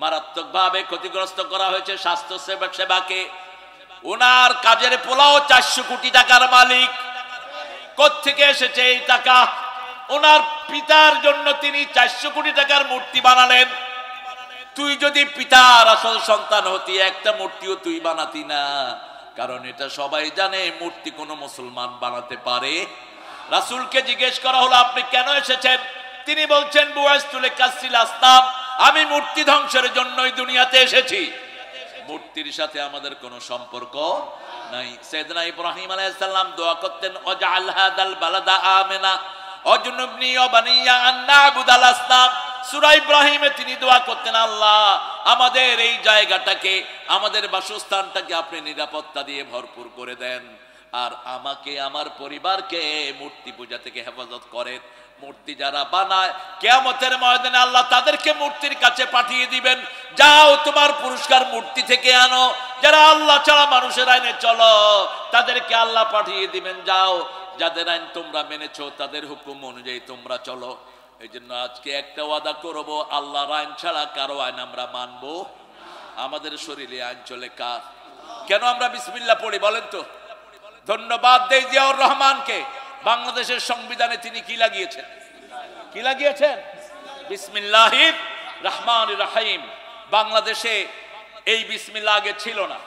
মারাত্মকভাবে ক্ষতিগ্রস্ত করা হয়েছে স্বাস্থ্য সেবাকে। ওনার কাজের পোলাও 400 কোটি টাকার মালিক। কোত্থেকে এসেছে এই টাকা? ওনার পিতার জন্য তিনি 400 কোটি টাকার মূর্তি বানালেন। তুই যদি পিতার আসল সন্তান হতি, একটা মূর্তিও তুই বানাতি না। কারণ এটা সবাই জানে, মূর্তি কোনো মুসলমান বানাতে পারে। রাসূলকে জিজ্ঞেস করা হলো, আপনি কেন এসেছেন? তিনি বলছেন, বুয়াইস্তুল কাসিল আসনাম, আমি মূর্তি ধ্বংসের জন্যই দুনিয়াতে এসেছি। মূর্তির সাথে আমাদের কোনো সম্পর্ক নাই। সাইয়েদনা ইব্রাহিম আলাইহিস সালাম দোয়া করতেন, ওয়াজআল হাদাল বালাদা আমিনা ওয়াজনুবনি ওয়া বানিয়া আন না'বুদাল আসনাম। সূরা ইব্রাহিমে তিনি দোয়া করতেন, আল্লাহ আমাদের এই জায়গাটাকে, আমাদের বাসস্থানটাকে আপনি নিরাপত্তা দিয়ে ভরপুর করে দেন, আর আমাকে, আমার পরিবারকে মূর্তি পূজা থেকে হেফাজত করেন। মূর্তি যারা বানায়, কিয়ামতের ময়দানে আল্লাহ তাদেরকে মূর্তির কাছে পাঠিয়ে দিবেন, যাও তোমার পুরস্কার মূর্তি থেকে আনো। যারা আল্লাহ ছাড়া মানুষের আইনে চলো, তাদেরকে আল্লাহ পাঠিয়ে দিবেন, যাও যাদের আইন তোমরা মেনেছো, তাদের হুকুম অনুযায়ী তোমরা চলো। এই জন্য আজকে একটা ওয়াদা করব, আল্লাহর আইন ছাড়া কারো আইন আমরা মানবো। আমাদের শরীরে আইন চলে কার? কেন আমরা বিসমিল্লাহ পড়ি বলেন তো? ধন্যবাদ দেই জিয়াউর রহমানকে। বাংলাদেশের সংবিধানে তিনি কি লাগিয়েছেন? কি লাগিয়েছেন? বিসমিল্লাহির রহমানির রহিম। বাংলাদেশে এই বিসমিল্লাহ আগে ছিল না।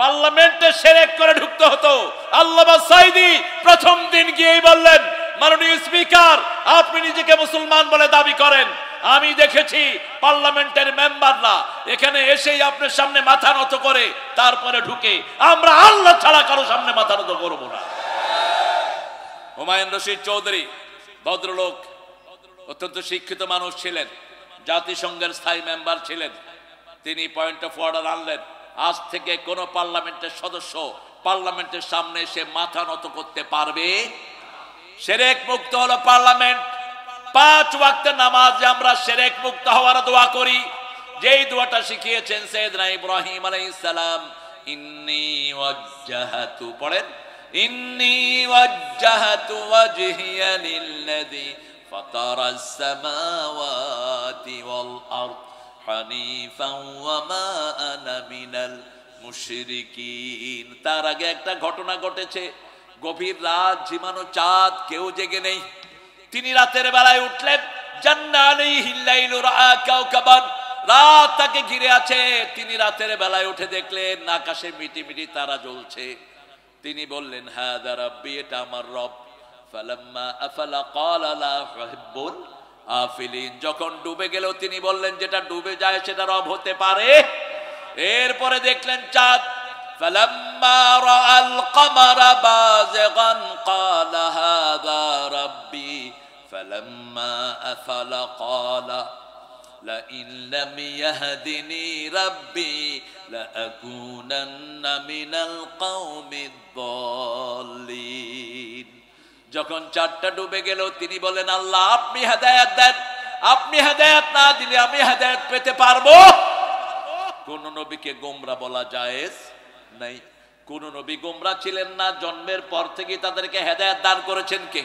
পার্লামেন্টে শিরক করে ঢুকতে হতো। আল্লামা সাঈদী প্রথম দিন গিয়েই বললেন, মাননীয় স্পিকার, আপনি নিজেকে মুসলমান বলে দাবি করেন, আমি দেখেছি পার্লামেন্টের মেম্বাররা এখানে এসেই আপনার সামনে মাথা নত করে তারপরে ঢুকে, আমরা আল্লাহ ছাড়া কারো সামনে মাথা নত করব না। হুমায়ুন রশিদ চৌধুরী ভদ্রলোক, অত্যন্ত শিক্ষিত মানুষ ছিলেন, জাতিসংঘের স্থায়ী মেম্বার ছিলেন। তিনি পয়েন্ট অফ অর্ডার আনলেন, আজ থেকে কোন পার্লামেন্টের সদস্য পার্লামেন্টের সামনে এসে মাথা নত করতে পারবে। শিরক মুক্ত হলো পার্লামেন্ট। 5 ওয়াক্তের নামাজে আমরা শিরক মুক্ত হওয়ার দোয়া করি, যেই দোয়াটা শিখিয়েছেন সাইয়েদনা ইব্রাহিম আলাইহিস সালাম, ইন্নী ওয়াজ্জাহাতু, পড়েন, ইন্নী ওয়াজ্জাহতু ওয়াজহিয়া লিল্লাযী ফাতারাস সামাওয়াতি ওয়াল আরদ হানিফান ওয়া মা আনা মিনাল মুশরিকিন। তার আগে একটা ঘটনা ঘটেছে। গভীর রাত, ঝিমানো চাঁদ, কেউ জেগে নেই। তিনি রাতের বেলায় উঠলেন। জান্না আলাইহিল লাইলু রাআ কাওকাবান, রাত তাকে ঘিরে আছে। তিনি রাতের বেলায় উঠে দেখলেন আকাশে মিটি মিটি তারা জ্বলছে। তিনি বললেন হাদা রাব্বি, এটা আমার রব। ফালাম্মা আফালা ক্বালা লা উহিব্বুল আফিলিন, যখন ডুবে গেল তিনি বললেন যেটা ডুবে যায় সেটা রব হতে পারে। এরপরে দেখলেন চাঁদ। ফালাম্মা রাআল কমারা বাযিগান ক্বালা হাযা রাব্বি ফালাম্মা আফালা ক্বালা লাইন লাম ইয়াহদিনি রাব্বি লাআকুনান্না মিনাল কওমিদ দাল্লিন। যখন চাঁদটা ডুবে গেল তিনি বলেন আল্লাহ আপনি হেদায়েত দেন, আপনি হেদায়েত না দিলে আমি হেদায়েত পেতে পারবো? কোন নবীকে গোমরা বলা জায়েজ নাই। কোন নবী গোমরা ছিলেন না। জন্মের পর থেকে তাদেরকে হেদায়েত দান করেছেন কে?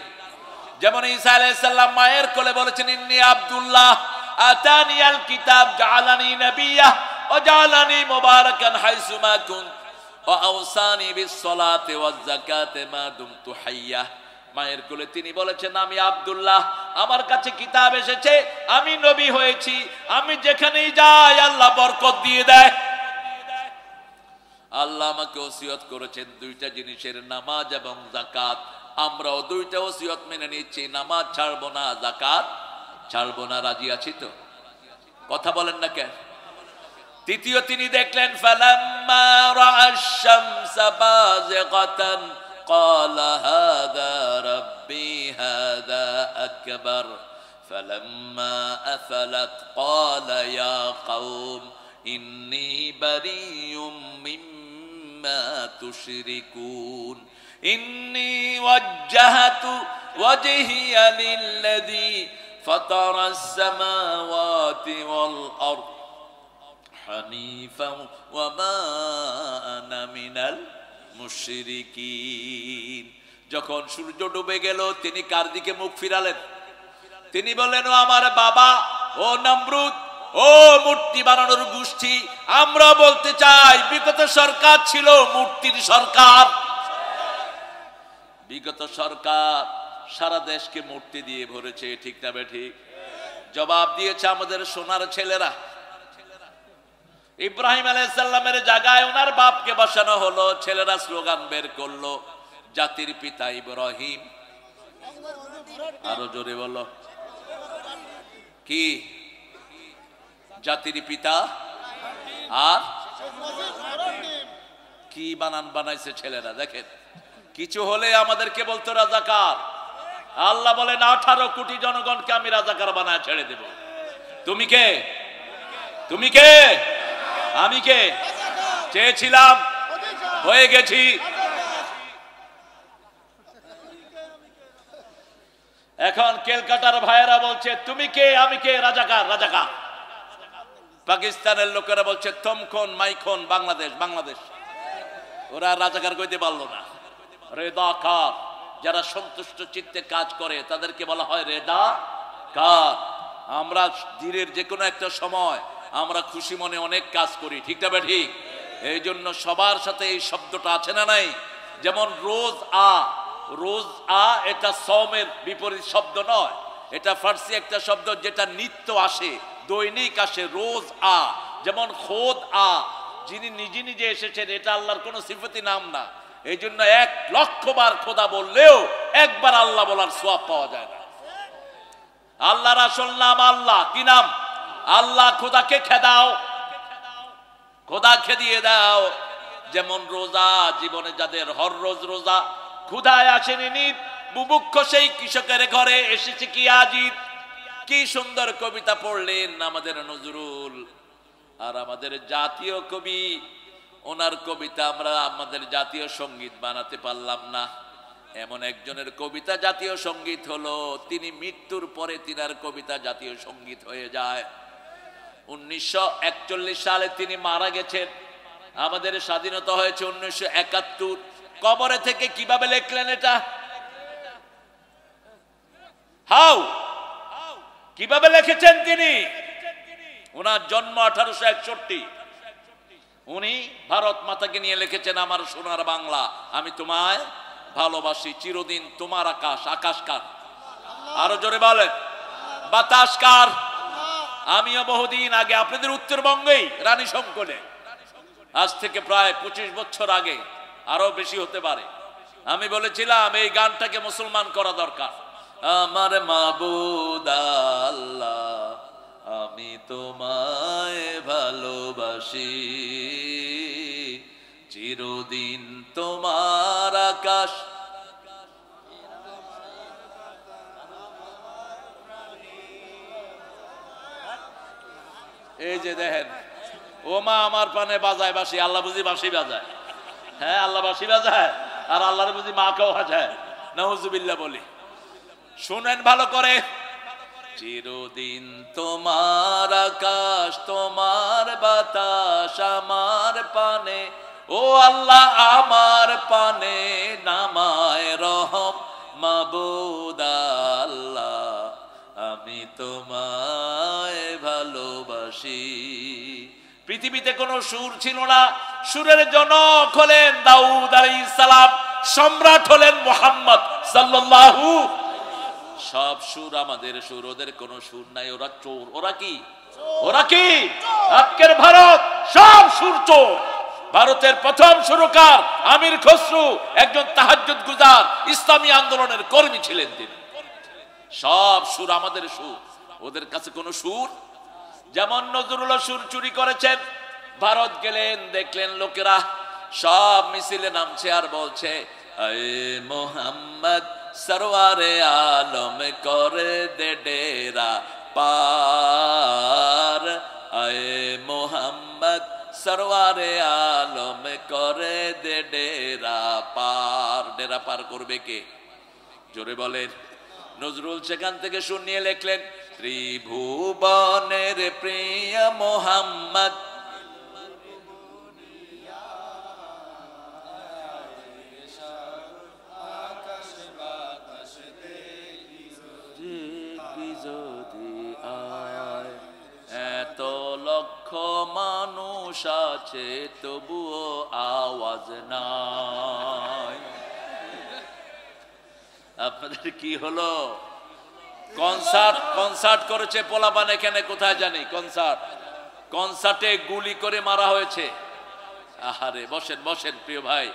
যেমন ঈসা আলাইহিস সালাম মায়ের কোলে বলেছেন ইন্নী আব্দুল্লাহ আতানিয়াল কিতাব জাআলানি নাবিয়্যা ওয়া জাআলানি মুবারাকান হাইসু মা কুনত ওয়া আওসানি বিস সালাতি ওয়াজ যাকাতি মা দুমতু হাইয়্যা। মায়ের কোলে তিনি বলেছেন আমি আব্দুল্লাহ, আমার কাছে কিতাব এসেছে, আমি নবী হয়েছি, আমি যেখানেই যাই আল্লাহ বরকত দিয়ে দেয়। আল্লাহ আমাকে ওসিয়ত করেছেন দুইটা জিনিসের, নামাজ এবং যাকাত। আমরাও দুইটা ওসিয়ত মেনে নিচ্ছি, নামাজ ছাড়বো না, যাকাত ছাড়বো না। রাজি আছি তো? কথা বলেন না কেন? তৃতীয় তিনি দেখলেন ফালাম্মা রাআশ শামসা বাযিগাতান ক্বালা হাযা রাব্বি হাযা আকবার ফালাম্মা আফালাত ক্বালা ইয়া কওম ইন্নী বারিয়ুম মিম্মা তুশরিকুন ইন্নী ওয়াজ্জাহতু ওয়াজহিয়া লিল্লাযী ফাতারাস সামাওয়াতি ওয়াল আরদ হানিফান ওয়া মা আনা মিনাল মুশরিকিন। যখন সূর্য ডুবে গেল তিনি কার দিকে মুখ ফিরালেন? তিনি বললেন ও আমার বাবা, ও নমরুদ, ও মূর্তি বানানোর গোষ্ঠী, আমরা বলতে চাই বিগত সরকার ছিল মূর্তির সরকার। বিগত সরকার সারা দেশকে মূর্তি দিয়ে ভরেছে, ঠিক না বেঠিক? জবাব দিয়েছে আমাদের সোনার ছেলেরা। ইব্রাহিম আলাইহিস সালামের জায়গায় ওনার বাপকে বসানো হলো। ছেলেরা স্লোগান বের করলো জাতির পিতা ইব্রাহিম। আরো জোরে বলো কি? জাতির পিতা আর কি বানান বানাইছে ছেলেরা। দেখেন কিছু হলে আমাদেরকে বলতো রাজাকার। আল্লাহ বলেন 18 কোটি জনগণকে আমি রাজাকার বানায় ছেড়ে দেব। তুমি কে? তুমি কে? আমি কে? চেয়েছিলাম, হয়ে গেছি। এখন ক্যালকাটার ভাইয়েরা বলছে তুমি কে, আমি কে? রাজাকার, রাজাকার। পাকিস্তানের লোকেরা বলছে তমখন মাইখন বাংলাদেশ, বাংলাদেশ। ওরা রাজাকার কইতে পারলো না। রেদাকার, যারা সন্তুষ্ট চিত্তে কাজ করে তাদেরকে বলা হয় রেদাকার। আমরা দিনের যে কোনো একটা সময় আমরা খুশি মনে অনেক কাজ করি, ঠিক না ঠিক? এই জন্য সবার সাথে এই শব্দটা আছে না নাই? যেমন রোজ আ, রোজ আ এটা সওমের বিপরীত শব্দ নয়, এটা ফার্সি একটা শব্দ যেটা নিত্য আসে, দৈনিক আসে, রোজ আ। যেমন খোদ আ, যিনি নিজে নিজে এসেছেন, এটা আল্লাহর কোনো সিফাতি নাম না। এই জন্য 1,00,000 বার খোদা বললেও একবার আল্লাহ বলার সওয়াব পাওয়া যায় না। আল্লাহর আসল নাম আল্লাহ। কি নাম? আল্লাহ। খোদাকে খেদাও, খোদা খেদিয়ে দাও। যেমন রোজা, জীবনে যাদের হর রোজ রোজা, ক্ষুধায় আসেনি নিত, বুভুক্ষ সেই কৃষকের ঘরে এসেছে কি আজিত। কি সুন্দর কবিতা পড়লেন আমাদের নজরুল। আর আমাদের জাতীয় কবি, ওনার কবিতা আমরা আমাদের জাতীয় সঙ্গীত বানাতে পারলাম না। এমন একজনের কবিতা জাতীয় সঙ্গীত হলো, তিনি মৃত্যুর পরে তিনার কবিতা জাতীয় সঙ্গীত হয়ে যায়। 1941 সালে তিনি মারা গেছেন। আমাদের স্বাধীনতা হয়েছে 1971। কবরে থেকে কিভাবে লিখলেন এটা? হাউ কিভাবে লিখেছেন তিনি? ওনার জন্ম 1861। উনি ভারত মাতাকে নিয়ে লিখেছেন, আমার সোনার বাংলা, আমি তোমায় ভালোবাসি, চিরদিন তোমার আকাশ। আকাশ কার? আরো জোরে বলেন। বাতাস কার? আমিও বহুদিন আগে আপনাদের উত্তরবঙ্গেই রানী শঙ্করে, আজ থেকে প্রায় 25 বছর আগে, আরো বেশি হতে পারে, আমি বলেছিলাম এই গানটাকে মুসলমান করা দরকার। আমার মাবুদ আল্লাহ, আমি তোমায় ভালোবাসি, চিরদিন তোমার আকাশ। এই যে দেখেন, ও মা আমার পানে বাজায় বাঁশি, আল্লাহ বুঝি বাঁশি বাজায়? হ্যাঁ, আল্লাহ বাঁশি বাজায়, আর আল্লাহর বুঝি মাকেও বাজায়? নাউজুবিল্লাহ বলি। শুনেন ভালো করে, চিরদিন তোমার আকাশ, তোমার বাতাস আমার পানে, ও আল্লাহ আমার পানে নামায় রহম, মাবুদ আল্লাহ আমি তোমায় ভালোবাসি। পৃথিবীতে কোনো সুর ছিল না, সুরের জনক হলেন দাউদ আলাইহিস সালাম, সম্রাট হলেন মুহাম্মদ সাল্লাল্লাহু। সব সুর আমাদের সুর, ওদের কোনো সুর নাই, ওরা চোর। ওরা কি? ওরা কি? আজকের ভারত সব সুর চোর। ভারতের প্রথম সুরকার আমির খসরু একজন তাহাজ্জুদ গুজার ইসলামী আন্দোলনের কর্মী ছিলেন তিনি। সব সুর আমাদের সুর, ওদের কাছে কোনো সুর। যেমন নজরুল্লাহ সুর চুরি করেছেন, ভারত গেলেন, দেখলেন লোকেরা সব মিছিলে নামছে আর বলছে, এ মোহাম্মদ সরওয়ারে আলম করে দে ডেরা পার, এ মোহাম্মদ সরওয়ারে আলম করে দে ডেরা পার। ডেরা পার করবে কে? জোরে বলেন। নজরুল সেখান থেকে শুনিয়ে লিখলেন, ত্রিভুবনের প্রিয় মোহাম্মদ, এত লক্ষ মানুষ আছে তবুও আওয়াজ নাই। আপনাদের কি হলো? কনসার্ট করেছে পোলাপান এখানে, কোথায় জানি কনসার্টে গুলি করে মারা হয়েছে। আহারে, বসেন বসেন প্রিয় ভাই,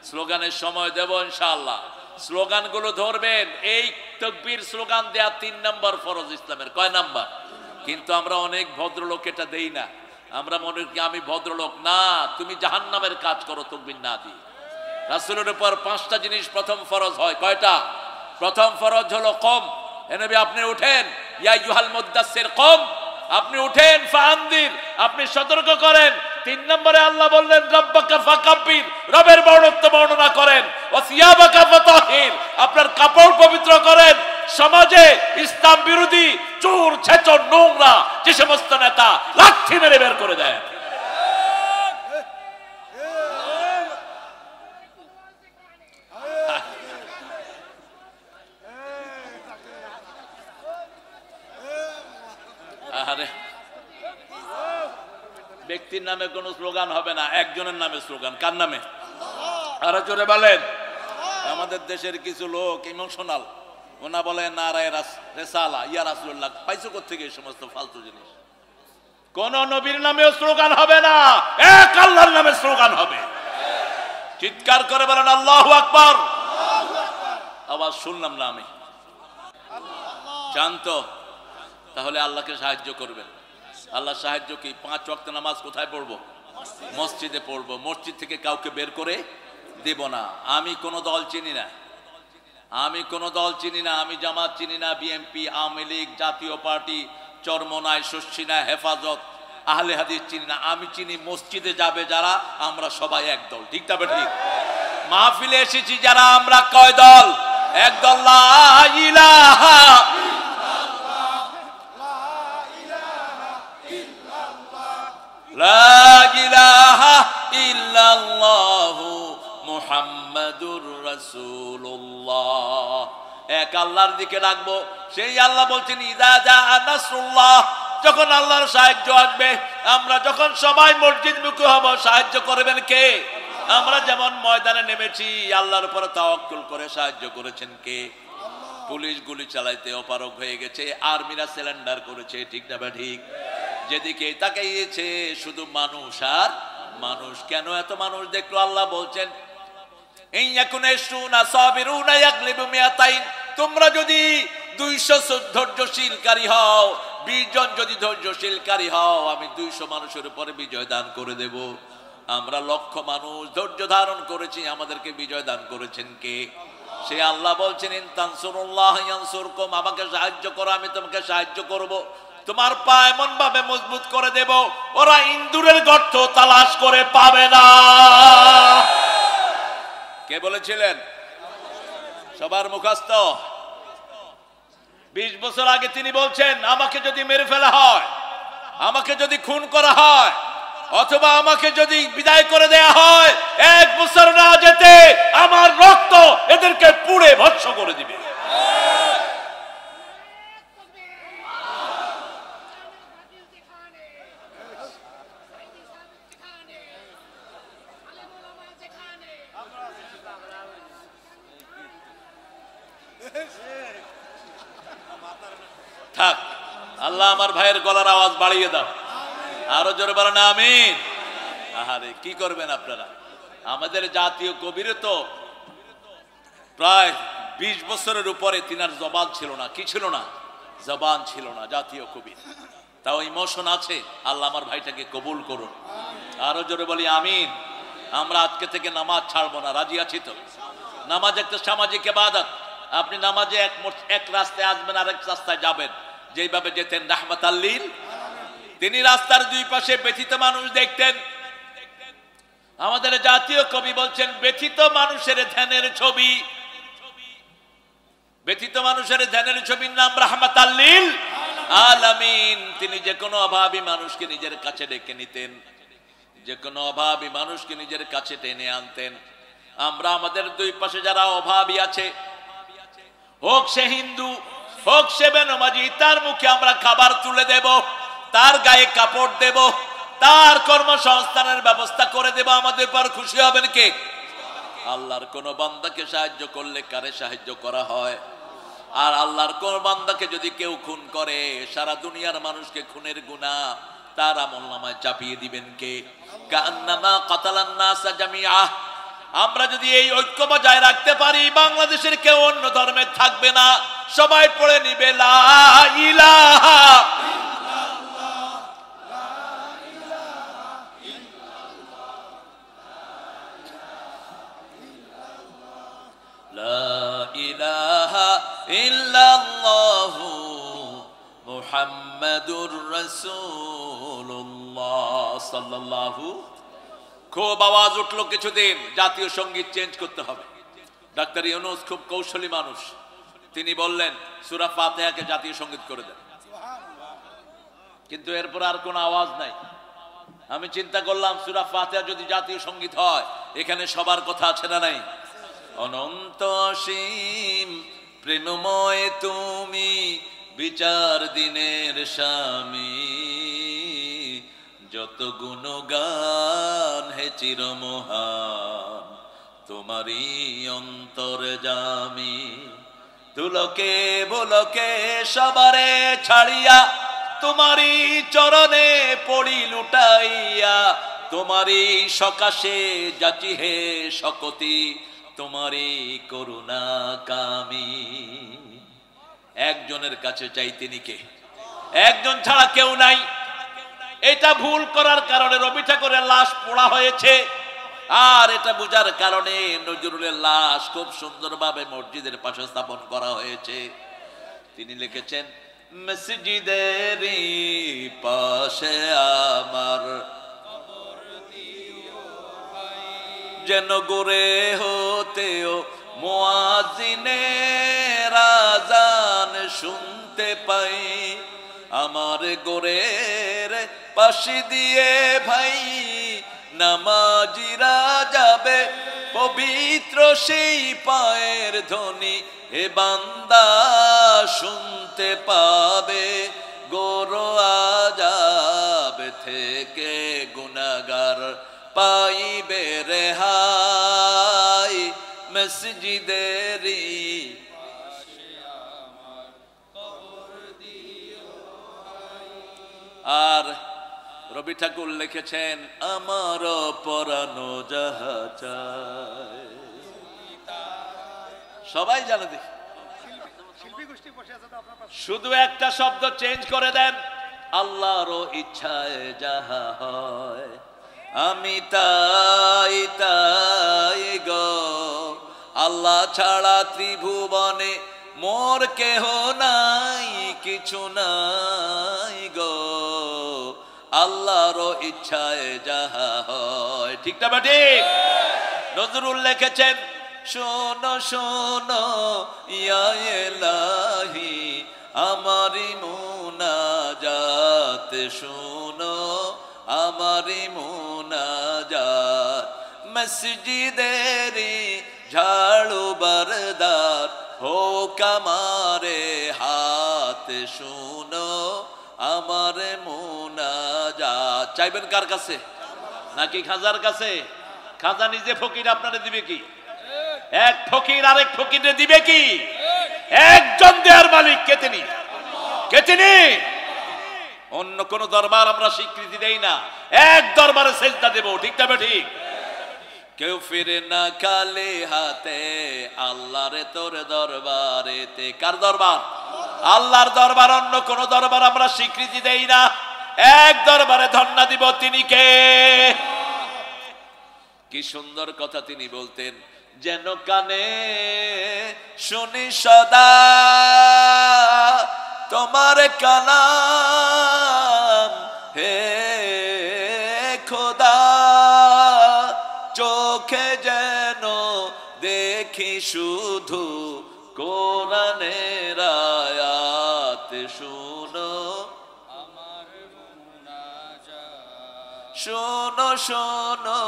স্লোগানের সময় দেব ইনশাআল্লাহ। স্লোগানগুলো ধরবেন। এই তাকবীর স্লোগান দেয়া 3 নম্বর ফরজ ইসলামের। কয় নাম্বার? কিন্তু আমরা অনেক ভদ্রলোক এটা দেই না। আমরা মনে করি আমি ভদ্রলোক। না, তুমি জাহান্নামের কাজ করো তাকবীর না দিয়ে। রাসূলের উপর 5টা জিনিস প্রথম ফরজ হয়। কয়টা? প্রথম ফরজ হলো কম। হে নবী আপনি উঠেন, ইয়া আইয়ুহাল মুদ্দাসসির কম, আপনি উঠেন, ফাআনদির, আপনি সতর্ক করেন। 3 নম্বরে আল্লাহ বললেন রব্বাকা ফাকাব্বির, রবের বর্ণত্ব বর্ণনা করেন। ওয়াসিয়াবাকা ফাতাহির, আপনার কাপড় পবিত্র করেন। সমাজে ইসলাম বিরোধী চোর ছেচর নোংরা যে সমস্ত নেতা লাঠি মেরে বের করে দেয়। আরে ব্যক্তির নামে কোনো স্লোগান হবে না, একজনের নামে স্লোগান। কার নামে? আরো জোরে বলেন। আমাদের দেশের কিছু লোক ইমোশনাল, ওনা বলে নারায়ে রিসালা, ইয়া রাসূলুল্লাহ। পাইছো কোত্থেকে এই সমস্ত ফালতু জিনিস? কোন নবীর নামেও স্লোগান হবে না, এক আল্লাহর নামে স্লোগান হবে। চিৎকার করে বলেন আল্লাহু আকবার। আওয়াজ শুনলাম না আমি। জানতো? তাহলে আল্লাহকে সাহায্য করবেন। আল্লাহ সাহায্য কি? 5 ওয়াক্ত নামাজ কোথায় পড়বো? মসজিদে পড়বো। মসজিদ থেকে কাউকে বের করে দেব না। আমি কোনো দল চিনি না, আমি কোনো দল চিনি না। আমি জামাত চিনি না, বিএনপি, আওয়ামী লীগ, জাতীয় পার্টি, চরমনাই, শস্যিনা, হেফাজত, আহলে হাদিস চিনি না। আমি চিনি মসজিদে যাবে যারা, আমরা সবাই এক দল। ঠিক তবে ঠিক। মাহফিলে এসেছি যারা, আমরা কয় দল? এক দল। লা ইলাহা লা ইলাহা ইল্লাল্লাহু মুহাম্মাদুর রাসূলুল্লাহ। এক আল্লাহর দিকে ডাকবো। সেই আল্লাহ বলছেন ইযা জাআ নাসরুল্লাহ, যখন আল্লাহর সাহায্য আসবে, আমরা যখন সবাই মসজিদমুখী হব, সাহায্য করবেন কে? আমরা যেমন ময়দানে নেমেছি, আল্লাহর উপর তাওয়াক্কুল করে সাহায্য করেছেন কে? পুলিশ গুলি চালাইতে অপারগ হয়ে গেছে, আর্মিরা সিলিন্ডার করেছে, ঠিক না বা ঠিক? যেদিকে তাকাইয়েছে শুধু মানুষ আর মানুষ। কেন এত মানুষ দেখলো? আল্লাহ বলছেন তোমরা যদি 200 ধৈর্যশীলকারী হও, 20 জন যদি ধৈর্যশীলকারী হও, আমি 200 মানুষের উপরে বিজয় দান করে দেব। আমরা লক্ষ মানুষ ধৈর্য ধারণ করেছি, আমাদেরকে বিজয় দান করেছেন কে? সে আল্লাহ বলছেন ইন তানসুরুল্লাহ ইয়ানসুরকুম, আমাকে সাহায্য করো, আমি তোমাকে সাহায্য করব। তোমার পা এমন ভাবে মজবুত করে দেব, ওরা ইন্দুরের গর্ত তালাশ করে পাবে না। কে বলেছিলেন? সবার মুখস্থ। 20 বছর আগে তিনি বলছেন আমাকে যদি মেরে ফেলা হয়, আমাকে যদি খুন করা হয়, অথবা আমাকে যদি বিদায় করে দেয়া হয়, 1 বছর না যেতে আমার রক্ত এদেরকে পুড়ে ভস্ম করে দিবে। থাক, আল্লাহ আমার ভাইয়ের গলার আওয়াজ বাড়িয়ে দাও, আরো জোরে বলেন আমিন। আহারে কি করবেন আপনারা? আমাদের জাতীয় কবির তো প্রায় 20 বছরের উপরে তিনার জবান ছিল না। কি ছিল না? জবান ছিল না। জাতীয় কবির, তাও ইমোশন আছে। আল্লাহ আমার ভাইটাকে কবুল করুন, আরো জোরে বলি আমিন। আমরা আজকে থেকে নামাজ ছাড়বো না, রাজি আছি তো? নামাজ একটা সামাজিক ইবাদত। আপনি নামাজে এক রাস্তায় আসবেন, আরেক রাস্তায় যাবেন। যেভাবে যেতেন রাহমাতাল লিল, তিনি রাস্তার 2 পাশে ব্যথিত মানুষ দেখতেন। আমাদের জাতীয় কবি বলছেন ব্যথিত মানুষের ধ্যানের ছবি, ব্যথিত মানুষের ধ্যানের ছবির নাম রাহমাতাল লিল আলামিন। তিনি যে কোনো অভাবী মানুষকে নিজের কাছে ডেকে নিতেন, যে কোনো অভাবী মানুষকে নিজের কাছে টেনে আনতেন। আমরা আমাদের 2 পাশে যারা অভাবী আছে, হোক সে হিন্দু, হোক সে বেনামাজি, তার মুখে আমরা খাবার তুলে দেব, তার গায়ে কাপড় দেব, তার কর্মসংস্থানের ব্যবস্থা করে দেব। আমাদের পর খুশি হবেন কে? আল্লাহর কোন বান্দাকে সাহায্য করলে কারে সাহায্য করা হয়? আর আল্লাহর কোন বান্দাকে যদি কেউ খুন করে, সারা দুনিয়ার মানুষকে খুনের গুনাহ তার আমলনামায় চাপিয়ে দিবেন কে? কান্নামা কাতালান নাসা জামিআ। আমরা যদি এই ঐক্য বজায় রাখতে পারি, বাংলাদেশের কেউ অন্য ধর্মের থাকবে না, সবাই পড়ে নিবে লা ইলাহা লা ইলাহা ইল্লাল্লাহু মুহাম্মাদুর রাসূলুল্লাহ সাল্লাল্লাহু। খুব আওয়াজ উঠলো কিছুদিন, জাতীয় সঙ্গীত চেঞ্জ করতে হবে। ডাক্তার ইউনূস খুব কৌশলী মানুষ, তিনি বললেন সূরা ফাতিহাকে জাতীয় সঙ্গীত করে দেন। কিন্তু এরপর আর কোনো আওয়াজ নাই। আমি চিন্তা করলাম সূরা ফাতিহা যদি জাতীয় সঙ্গীত হয়, এখানে সবার কথা আছে না নাই? অনন্ত অসীম প্রেমময় তুমি, বিচার দিনের স্বামী, যত গুণগান হে চিরমহান, তোমারই অন্তর্যামী। দুলকে বুলকে সবারে ছাড়িয়া, তোমারই চরণে পড়ি লুটাইয়া, তোমারই সকাশে যাচি হে শকতি, তোমারই করুণা কামি। একজনের কাছে চাই, তিনি কে? একজন ছাড়া কেউ নাই। এটা ভুল করার কারণে রবি ঠাকুরের লাশ পোড়া হয়েছে, আর এটা বুঝার কারণে নজরুলের লাশ খুব সুন্দরভাবে মসজিদের পাশে স্থাপন করা হয়েছে। তিনি লিখেছেন মসজিদের পাশে আমার যেন গোরে হতেও মুয়াজ্জিনের আযান শুনতে পাই, আমার গোরের পাশে দিয়ে ভাই নামাজিরা যাবে পবিত্র সেই পায়ের ধ্বনি, হে বান্দা শুনতে পাবে গোরো আযাব থেকে গুনাহগার পাইবে রেহাই মসজিদেরই। আর রবি ঠাকুর লিখেছেন আমার পরানো যাহা চায়। সবাই জানে, দেখি শুধু একটা শব্দ চেঞ্জ করে দেন, আল্লাহর ইচ্ছায় যাহা হয় আমি তাই তাই গো। আল্লাহ ছাড়া ত্রিভুবনে মোর কেহ নাই, কিছু নাই গো, আল্লাহর ইচ্ছায় যাহা হয়। ঠিক না ঠিক? নজরুল লিখেছেন শোনো শোনো ইয়া ইলাহি আমারি মুনাজাত, শোনো আমারি মুনাজাত, মসজিদেরি ঝাড়ু বরদার হোক আমারে হাত, শোনো আমার মুনাজাত। চাইবেন কার কাছে? নাকি খাজার কাছে? খাজা নিজে ফকির, আপনারে দিবে কি? এক ফকির আরেক ফকিরে দিবে কি? একজন দেয়ার মালিক কে তিনি? কে তিনি? অন্য কোন দরবার আমরা স্বীকৃতি দেই না, এক দরবারে সেজদা দেব। ঠিক না ঠিক? কেউ ফিরে না খালি হাতে, আল্লাহরে তোর দরবারেতে। কার দরবার? আল্লাহর দরবার। অন্য কোন দরবার আমরা স্বীকৃতি দেই না, এক দরবারে ধন্না দিব। তিনি কে? কি সুন্দর কথা তিনি বলতেন, যেন কানে শুনি সদা তোমার কালাম, হে খোদা চোখে যেন দেখি শুধু কোরআনের আয়াত, শুনো আমার মুনাজাত, শোনো শোনো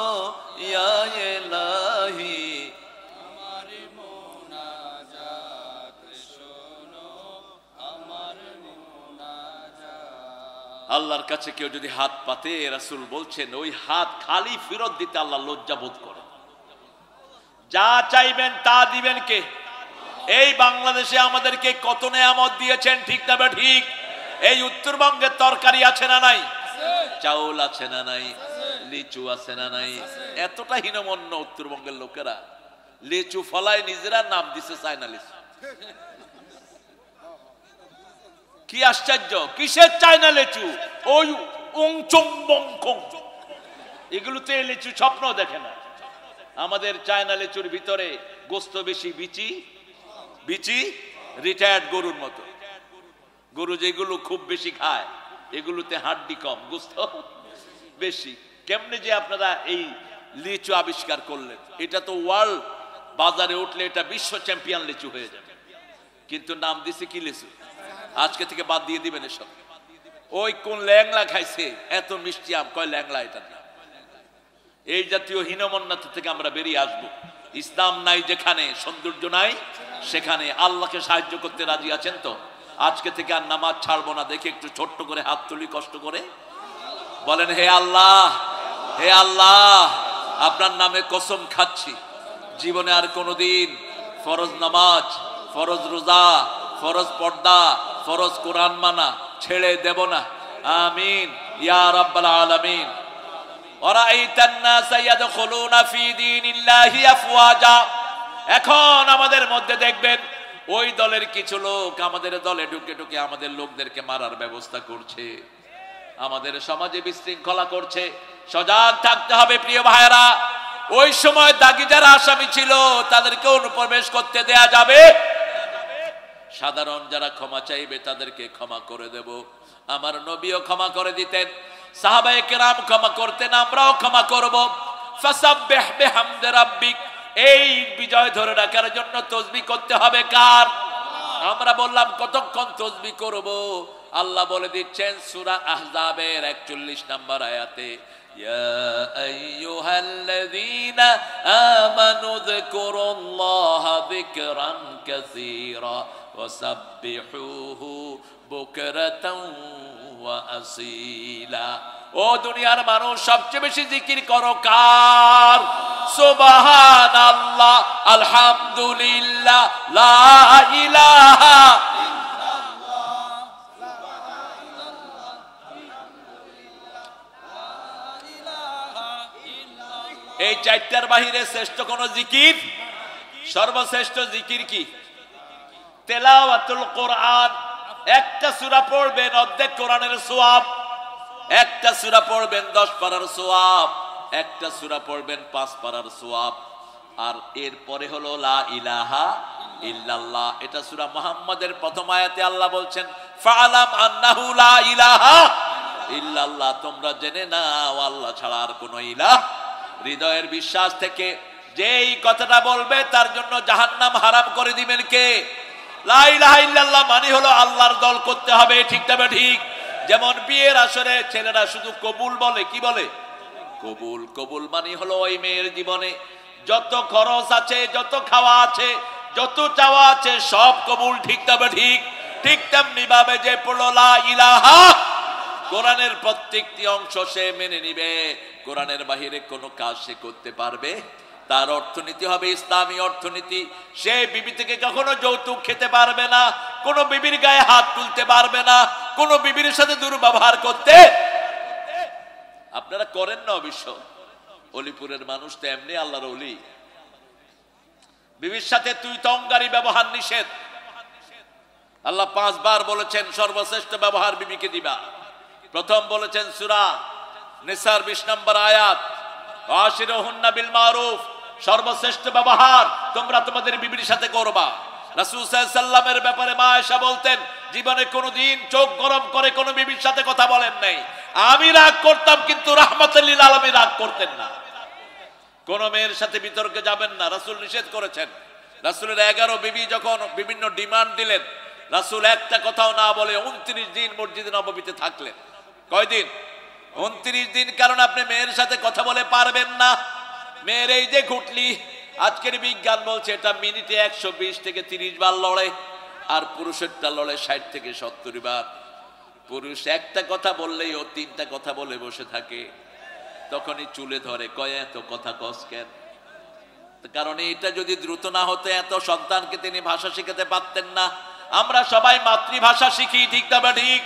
ইয়া ইলাহি আমার মুনাজাত, শোনো আমার মুনাজাত। আল্লাহর কাছে কেউ যদি হাত পাতে, রাসূল বলছেন ওই হাত খালি ফেরত দিতে আল্লাহ লজ্জা বোধ করে। যা চাইবেন তা দিবেন কে? এই বাংলাদেশে আমাদেরকে কত নেয়ামত দিয়েছেন। ঠিক না ঠিক? এই উত্তরবঙ্গের তরকারি আছে না নাই? চাউল আছে না নাই? লিচু আছে না নাই? এতটা হীনমন্য উত্তরবঙ্গের লোকেরা, লিচু ফলায় নিজেরা নাম দিছে চায়না লিচু। কি আশ্চর্য! কিসের চায়না লিচু? ওই উংচং বংকং, এগুলোতে লিচু স্বপ্ন দেখে না। আমাদের চায়না লিচুর ভিতরে গোস্ত বেশি, বিচি বিচি রিটায়ার্ড গরুর মতো। গরু যেগুলো খুব বেশি খায়, এগুলোতে হাড্ডি কম, গোস্ত বেশি। কেমনে যে আপনারা এই লিচু আবিষ্কার করলেন? এটা তো ওয়ার্ল্ড বাজারে উঠলে এটা বিশ্ব চ্যাম্পিয়ন লিচু হয়ে যাবে, কিন্তু নাম দিছে কি লিচু? আজকে থেকে বাদ দিয়ে দিবেন এসব। ওই কোন ল্যাংলা খাইছে এত মিষ্টি আম, কয় ল্যাংলা এটার নাম। এই জাতীয় হীনমন্যতা থেকে আমরা বেরিয়ে আসব। ইসলাম নাই যেখানে, সৌন্দর্য নাই সেখানে। আল্লাহকে সাহায্য করতে রাজি আছেন তো? আজকে থেকে আর নামাজ ছাড়বো না। দেখে একটু ছোট্ট করে হাত তুলি, কষ্ট করে বলেন, হে আল্লাহ, হে আল্লাহ, আপনার নামে কসম খাচ্ছি জীবনে আর কোনোদিন ফরজ নামাজ, ফরজ রোজা, ফরজ পর্দা, ফরজ কোরআন মানা ছেড়ে দেব না। আমিন ইয়া রাব্বাল আলামিন। এখন আমাদের মধ্যে দেখবেন ওই দলের কিছু লোক আমাদের দলে ঢুকে ঢুকে আমাদের লোকদেরকে মারার ব্যবস্থা করছে, আমাদের সমাজে বিশৃঙ্খলা করছে। সজাগ থাকতে হবে প্রিয় ভাইরা। ওই সময় দাগি যারা আসামি ছিল তাদেরকে অনুপ্রবেশ করতে দেয়া যাবে। সাধারণ যারা ক্ষমা চাইবে তাদেরকে ক্ষমা করে দেব। আমার নবীও ক্ষমা করে দিতেন, সাহাবায়ে কেরাম ক্ষমা করতেন, আমরাও ক্ষমা করব। ফাসাব্বিহ বিহামদি রাব্বিক, এই বিজয় ধরে রাখার জন্য তাসবিহ করতে হবে কার? আমরা বললাম কতক্ষণ তাসবিহ করব? আল্লাহ বলে দিচ্ছেন সূরা আহজাবের 41 নম্বর আয়াতে, ইয়া আইয়ুহাল্লাযীনা আমানু যকুরুল্লাহা যিকরান কাসীরা ওয়াসাব্বিহুহু বুকরাতাও ওয়া আসীলা। ও দুনিয়ার মানুষ, সবচেয়ে বেশি জিকির করো কার? সুবহানাল্লাহ, আলহামদুলিল্লাহ, লা ইলাহা এই চারটার বাহিরে শ্রেষ্ঠ কোন জিকির? সর্বশ্রেষ্ঠ জিকির কি? তেলাওয়াতুল কোরআন। একটা সূরা পড়বেন অর্ধেক কোরআনের সওয়াব, একটা সূরা পড়বেন 10 পারার সওয়াব, একটা সূরা পড়বেন 5 পারার সওয়াব। আর এরপরে হলো লা ইলাহা ইল্লাল্লাহ। এটা সূরা মুহাম্মাদের প্রথম আয়াতে আল্লাহ বলছেন, ফাআলাম আন্নাহু লা ইলাহা ইল্লাল্লাহ, তোমরা জেনে নাও আল্লাহ ছাড়া আর কোনো ইলাহ। হৃদয়ের বিশ্বাস থেকে যেই কথাটা বলবে তার জন্য জাহান্নাম হারাম করে দিবেন কে? লা ইলাহা ইল্লাল্লাহ মানে হলো আল্লাহর দল করতে হবে, ঠিক তবে ঠিক। যেমন বিয়ের আসরে ছেলেরা শুধু কবুল বলে, কি বলে? কবুল। কবুল মানে হলো ওই মেয়ের জীবনে যত খরচ আছে, যত খাওয়া আছে, যত চাওয়া আছে সব কবুল, ঠিক তবে ঠিক। ঠিক তেমনি ভাবে যে পড়লো লা ইলাহা, কোরআনের প্রত্যেকটি অংশ সে মেনে নিবে, কোরআনের বাহিরে কোনো কাজ সে করতে পারবে, তার অর্থনীতি হবে ইসলামী অর্থনীতি। সে বিবি থেকে কখনো যৌতুক খেতে পারবে না, কোনো বিবির গায়ে হাত তুলতে পারবে না, কোনো বিবির সাথে দুর্ব্যবহার করতে। আপনারা করেন না অবশ্য, অলিপুরের মানুষ তো এমনি আল্লাহর ওলি। বিবির সাথে তুই তঙ্গারি ব্যবহার নিষেধ। আল্লাহ 5 বার বলেছেন সর্বশ্রেষ্ঠ ব্যবহার বিবিকে দিবা। প্রথম বলেছেন সূরা নিসার 20 নম্বর আয়াত, ওয়াশিরুহুন্না বিল মারুফ, সর্বশ্রেষ্ঠ ব্যবহার তোমরা তোমাদের বিবির সাথে করবা। রাসূল সাল্লাল্লাহু আলাইহি সাল্লামের ব্যাপারে মা আয়েশা বলতেন, জীবনে কোনোদিন চোখ গরম করে কোনো বিবির সাথে কথা বলেন নাই। আমি রাগ করতাম কিন্তু রাহমাতুল লিল আলামিন রাগ করতেন না। কোন মেয়ের সাথে বিতর্কে যাবেন না, রাসূল নিষেধ করেছেন। রাসূলের 11 বিবি যখন বিভিন্ন ডিমান্ড দিলেন, রাসূল একটা কথাও না বলে 29 দিন মসজিদে নববীতে থাকলেন। কয়দিন? 29 দিন। কারণ আপনি মেয়ের সাথে কথা বলে পারবেন না। মেয়ের এই যে ঘুটলি, আজকের বিজ্ঞান বলছে এটা মিনিটে 120 থেকে 30 বার লড়ে, আর পুরুষেরটা লড়ে 60 থেকে 70 বার। পুরুষ একটা কথা বললেই ও 3টা কথা বলে বসে থাকে, তখনই চুলে ধরে, কয় এত কথা কস কেন? কারণ এটা যদি দ্রুত না হতো এত সন্তানকে তিনি ভাষা শিখাতে পারতেন না। আমরা সবাই মাতৃভাষা শিখি, ঠিক তবে ঠিক।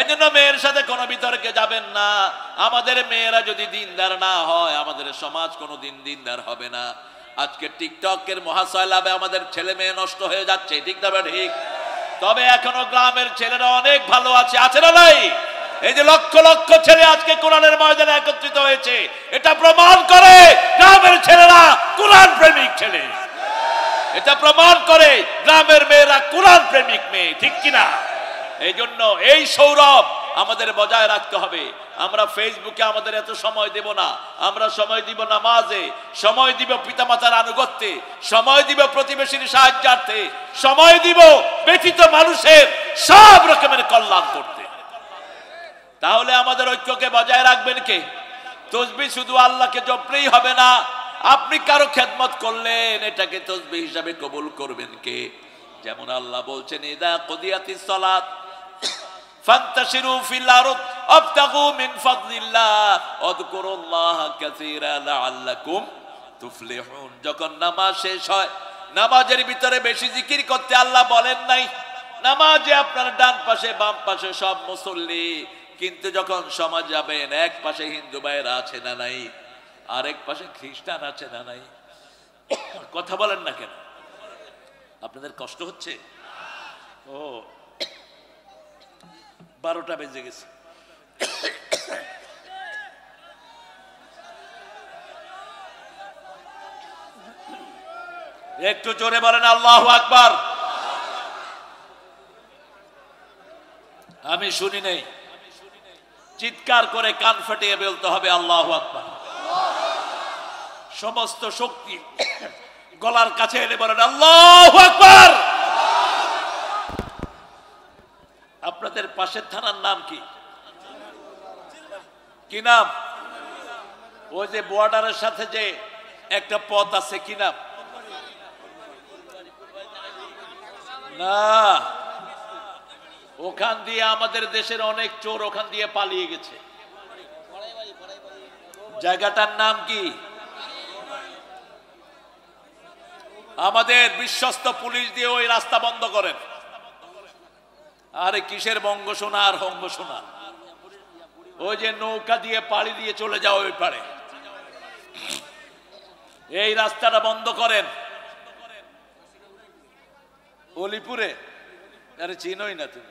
এই জন্য মেয়ের সাথে কোনো বিতর্কে যাবেন না। আমাদের মেয়েরা যদি দিনদার না হয়, আমাদের সমাজ কোনোদিন দিনদার হবে না। আজকে টিকটকের মহাশয়লাভে আমাদের ছেলে মেয়ে নষ্ট হয়ে যাচ্ছে, ঠিক তবে ঠিক। তবে এখনো গ্রামের ছেলেরা অনেক ভালো আছে, আছে না নাই? এই যে লক্ষ লক্ষ ছেলে আজকে কোরআনের ময়দানে একত্রিত হয়েছে, এটা প্রমাণ করে গ্রামের ছেলেরা কোরআন প্রেমিক ছেলে। এটা প্রমাণ করে গ্রামের মেয়েরা কোরআন প্রেমিক মেয়ে, ঠিক কিনা? এই জন্য এই সৌরভ আমাদের বজায় রাখতে হবে। আমরা ফেসবুকে আমাদের এত সময় দেব না, আমরা সময় দিব নামাজে, সময় দিব পিতামাতার আনুগত্যে, সময় দিব প্রতিবেশীর সাহায্যার্থে, সময় দিব ব্যথিত মানুষের সব রকমের কল্যাণ করতে। তাহলে আমাদের ঐক্যকে বজায় রাখবেন কে? তসবিহ শুধু আল্লাহকে জপলেই হবে না, আপনি কারো খেদমত করলেন, এটাকে তসবিহ হিসাবে কবুল করবেন কে? যেমন আল্লাহ বলছেন, ইদা কুদিয়াতিস সালাত ফান্তাশিরু ফিল আরদ আবতাগু মিন ফাদলিল্লাহ ওয়াযকুরুল্লাহা কাসীরা লাআল্লাকুম তুফলিহুন। যখন নামাজ শেষ হয়, নামাজের ভিতরে বেশি জিকির করতে আল্লাহ বলেন নাই। নামাজে আপনার ডান পাশে বাম পাশে সব মুসল্লি, কিন্তু যখন সমাজ যাবেন, এক পাশে হিন্দু ভাইয়েরা আছে না নাই, আরেক পাশে খ্রিস্টান আছে না নাই। কথা বলেন না কেন? আপনাদের কষ্ট হচ্ছে? ও 12টা বেজে গেছে। একটু জোরে বলেন আল্লাহু আকবার। আমি শুনি নাই, চিৎকার করে কান ফাটিয়ে বলতে হবে আল্লাহু আকবার। সমস্ত শক্তি গলার কাছে এনে বলেন আল্লাহু আকবার। আপনাদের পাশের থানার নাম কি? কি নাম? ওই যে বর্ডারের সাথে যে একটা পথ আছে কি নাম? না, ওখান দিয়ে আমাদের দেশের অনেক চোর ওখান দিয়ে পালিয়ে গেছে। জায়গাটার নাম কি? আমাদের বিশ্বস্ত পুলিশ দিয়ে ওই রাস্তা বন্ধ করেন। আরে কিসের বঙ্গ সোনা আর হঙ্গ সোনা, ওই যে নৌকা দিয়ে পাড়ি দিয়ে চলে যাও ওই পারে, এই রাস্তাটা বন্ধ করেন। অলিপুরে, আরে চিনোই না তুমি,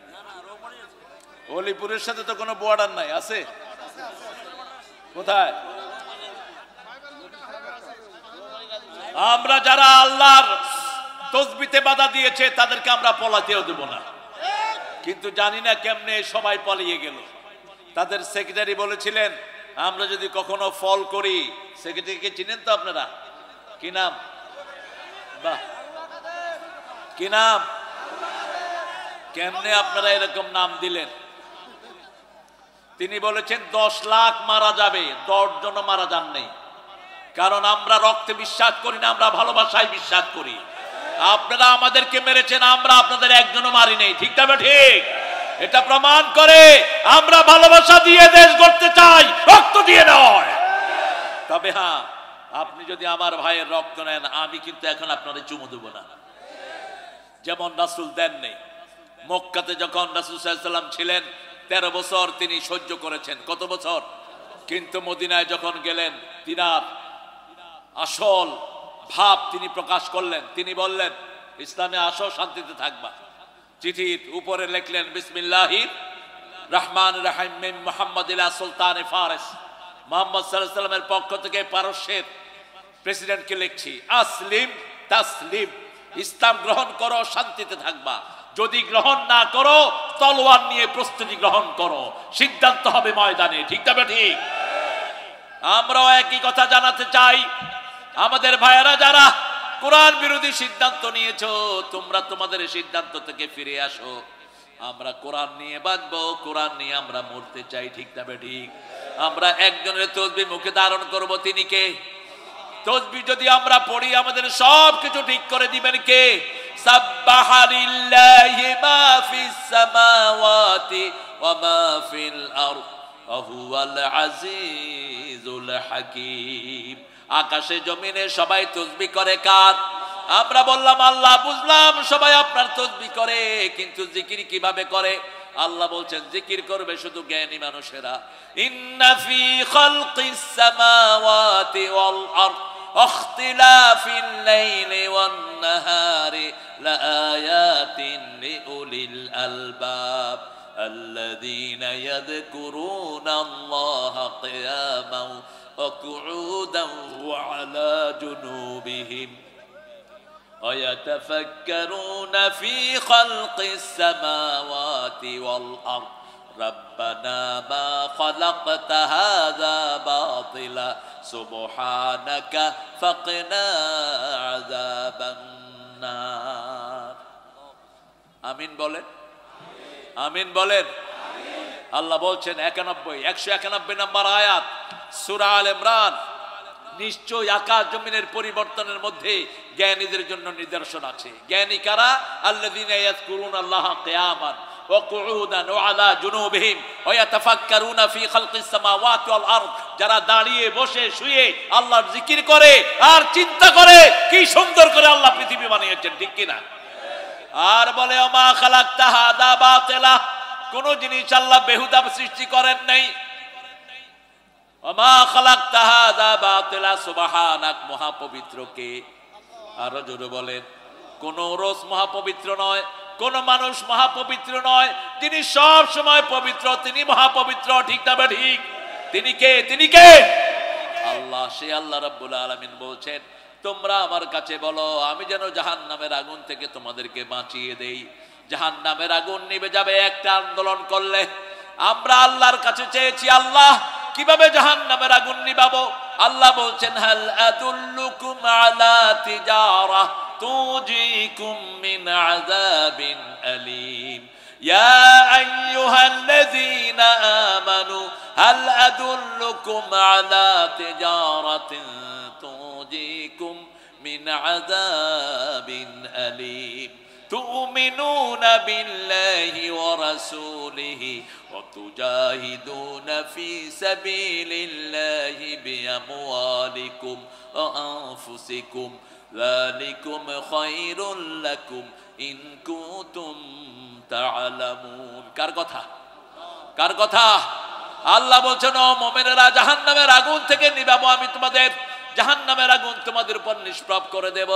অলিপুরের সাথে তো কোনো বর্ডার নাই, আছে? কোথায়? আমরা যারা আল্লাহর তসবিতে বাধা দিয়েছে তাদেরকে আমরা পলাতেও দেব না, কিন্তু জানি না কেমনে সবাই পালিয়ে গেল। তাদের সেক্রেটারি বলেছিলেন আমরা যদি কখনো ফল করি, সেক্রেটারিকে চিনেন তো আপনারা? কি নাম? বাহ, কি নাম? কেমনে আপনারা এরকম নাম দিলেন? তিনি বলেছেন 10 লাখ মারা যাবে, 10 জন মারা যান নেই। কারণ আমরা রক্তে বিশ্বাস করি না, আমরা ভালোবাসায় বিশ্বাস করি। আপনারা আমাদেরকে মেরেছেন, আমরা আপনাদের একজনও মারি নেই, ঠিক না? ঠিক। এটা প্রমাণ করে আমরা ভালোবাসা দিয়ে দেশ গড়তে চাই, রক্ত দিয়ে নয়। তবে হ্যাঁ, আপনি যদি আমার ভাইয়ের রক্ত নেন, আমি কিন্তু এখন আপনাদের চুমু দেব না, যেমন রাসূল দেন নেই। মক্কাতে যখন রাসূল সাল্লাল্লাহু আলাইহি ওয়াসাল্লাম ছিলেন 13 বছর তিনি সহ্য করেছেন। কত বছর? কিন্তু মদিনায় যখন গেলেন তিনার আসল ভাব তিনি প্রকাশ করলেন। তিনি বললেন ইসলামে আসো, শান্তিতে থাকবা। চিঠির উপরে লিখলেন বিসমিল্লাহির রহমান রহিম মিন মুহাম্মদ ইলা সুলতান ফারিস। মুহাম্মদ সাল্লাল্লাহু আলাইহি ওয়াসাল্লামের পক্ষ থেকে পারস্যের প্রেসিডেন্টকে লিখছি, আসলিম তাসলিম, ইসলাম গ্রহণ করো, শান্তিতে থাকবা। যদি গ্রহণ না করো তলোয়ার নিয়ে প্রস্তুতি গ্রহণ করো, সিদ্ধান্ত হবে ময়দানে, ঠিক না? ঠিক। আমরাও একই কথা জানাতে চাই, আমাদের ভাইয়েরা যারা কোরআন বিরোধী সিদ্ধান্ত নিয়েছো, তোমরা তোমাদের সিদ্ধান্ত থেকে ফিরে আসো। আমরা কোরআন নিয়ে বাঁচবো, কোরআন নিয়ে আমরা মরতে চাই, ঠিক না? ঠিক। আমরা একজনের তসবিহ মুখে ধারণ করব, তিনি কে? তসবিহ যদি আমরা পড়ি আমাদের সব কিছু ঠিক করে দিবেন কে? সাব্বাহা লিল্লাহি মা ফিস সামাওয়াতি ওয়া মা ফিল আরদ ওয়া হুয়াল আজিজুল হাকীম। আকাশে জমিনে সবাই তসবিহ করে কার? আমরা বললাম আল্লাহ। বুঝলাম সবাই আপনার তসবিহ করে, কিন্তু জিকির কিভাবে করে? আল্লাহ বলছেন জিকির করবে শুধু জ্ঞানী মানুষেরা। ইন্না ফি খালকিস সামাওয়াতি ওয়াল আরদ ওয়াখতিলাফিল লাইলি ওয়ান নাহারি লাআয়াতিন লিউলিল আলবাব আল্লাযীনা ইয়াযকুরুনাল্লাহা কিয়ামান ওয়া কুউদান ওয়া আলা জুনুবিহিম ويتفكرون في خلق السماوات والأرض ربنا ما خلقت هذا باطلا سبحانك فقنا عذاب النار আমিন বলেন, আমিন বলেন। আল্লাহ বলছেন 191 নম্বর আয়াত সূরা আল ইমরান, নিশ্চয় আকাশ জমিনের পরিবর্তনের মধ্যে জ্ঞানীদের জন্য নিদর্শন আছে। জ্ঞানী কারা? আল্লাযীনা ইয়াযকুরুনাল্লাহা কিয়ামান ওয়া কুউদান ওয়া আলা জুনুবিহিম ওয়া ইয়াতাফাক্কারুনা ফি খালকিস সামাওয়াতি ওয়াল আরদ, যারা দাঁড়িয়ে বসে শুয়ে আল্লাহর জিকির করে আর চিন্তা করে কি সুন্দর করে আল্লাহ পৃথিবী বানিয়েছেন, ঠিক কি না? আর বলে ওমা খালাকতা হাদা বাতিলা, কোন জিনিস আল্লাহ বেহুদা সৃষ্টি করেন নাই। ওমা খালাকতা হাদা বাতিলা সুবহানাক, মহাপবিত্র কে? আরো জোরে বলেন, কোন রোজ মহাপবিত্র নয়, কোন মানুষ মহাপবিত্র নয়, যিনি সব সময় পবিত্র তিনি মহাপবিত্র, ঠিক না? ঠিক। তিনি কে? তিনি কে? আল্লাহ। সে আল্লাহ রাব্বুল আলামিন বলছেন তোমরা আমার কাছে বলো আমি যেন জাহান্নামের আগুন থেকে তোমাদেরকে বাঁচিয়ে দেই। জাহান্নামের আগুন নিভে যাবে একটা আন্দোলন করলে। আমরা আল্লাহর কাছে চেয়েছি আল্লাহ কিভাবে জাহান্নামের আগুন নিভাবো? আল্লাহ বলছেন হাল আদুল্লুকুম আলা তিজারা তুজিকুম মিন আযাবিন আলীম ইয়া আইয়ুহাল্লাযীনা আমানু হাল আদুল্লুকুম আলা তিজারাতিন তুজিকুম মিন আযাবিন আলীম তুমিনুনা বিল্লাহি ওয়া রাসূলিহি ওয়া তুজাহিদুনা ফি সাবিলিল্লাহি বিআমওয়ালিকুম ওয়া আনফুসিকুম যালিকুম খায়রুল লাকুম ইন কুনতুম তা'লামুন। কার কথা? কার কথা? আল্লাহ বলছেন, ও মুমিনেরা, জাহান্নামের আগুন থেকে নিবাবো আমি তোমাদের, জাহান্নামের আগুন তোমাদের উপর নিষ্প্রভ করে দেব।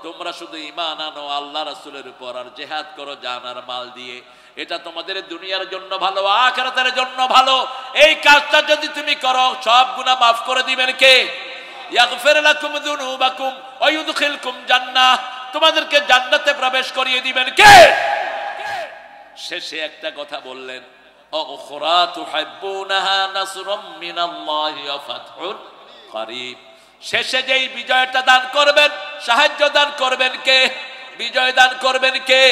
তোমরা শুধু ঈমান আনো আল্লাহ রাসূলের উপর, আর জিহাদ করো জান আর মাল দিয়ে। এটা তোমাদের দুনিয়ার জন্য ভালো, আখিরাতের জন্য ভালো। এই কাজটা যদি তুমি করো, সব গুনাহ মাফ করে দিবেন কে? ইয়াগফির লাকুম যুনুবাকুম ওয়া ইউদখিলকুম জান্নাহ, তোমাদেরকে জান্নাতে প্রবেশ করিয়ে দিবেন কে? শেষে একটা কথা বললেন, উখরা তুহিব্বুনাহা নাসরুম মিনাল্লাহি ওয়া ফাতহুন করিব। শেষে যেই বিজয়টা দান করবেন, সাহায্য দান করবেন কে? বিজয় দান করবেন কে?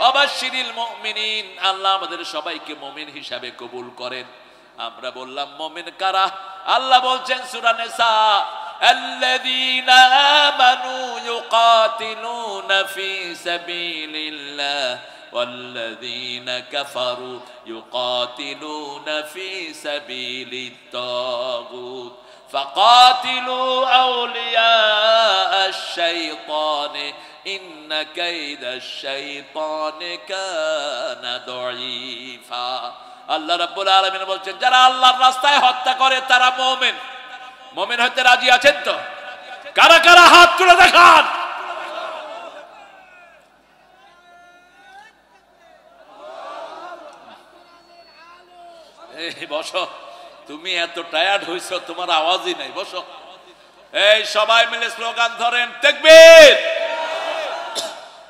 অবাশশিরিল মুমিনিন। আল্লাহ আমাদের সবাইকে মুমিন হিসাবে কবুল করেন। আমরা বললাম মুমিন কারা? আল্লাহ বলছেন সূরা নিসা, আল্লাযীনা আমানু ইউকাতিলুনা ফি সাবিলিল্লাহ والذين كفروا يقاتلون في سبيل الطاغوت فقاتلوا أولياء الشيطان إن كيد الشيطان كان ضعيفا। আল্লাহ রাব্বুল আলামিন বলছেন, যারা আল্লাহর রাস্তায় হত্যা করে তারা মুমিন। মুমিন হতে রাজি আছেন তো? কারা কারা হাত তুলে দেখান। বসো, তুমি এত টায়ার্ড হইছো, তোমার আওয়াজই নাই, বসো। এই সবাই মিলে স্লোগান ধরেন, তাকবীর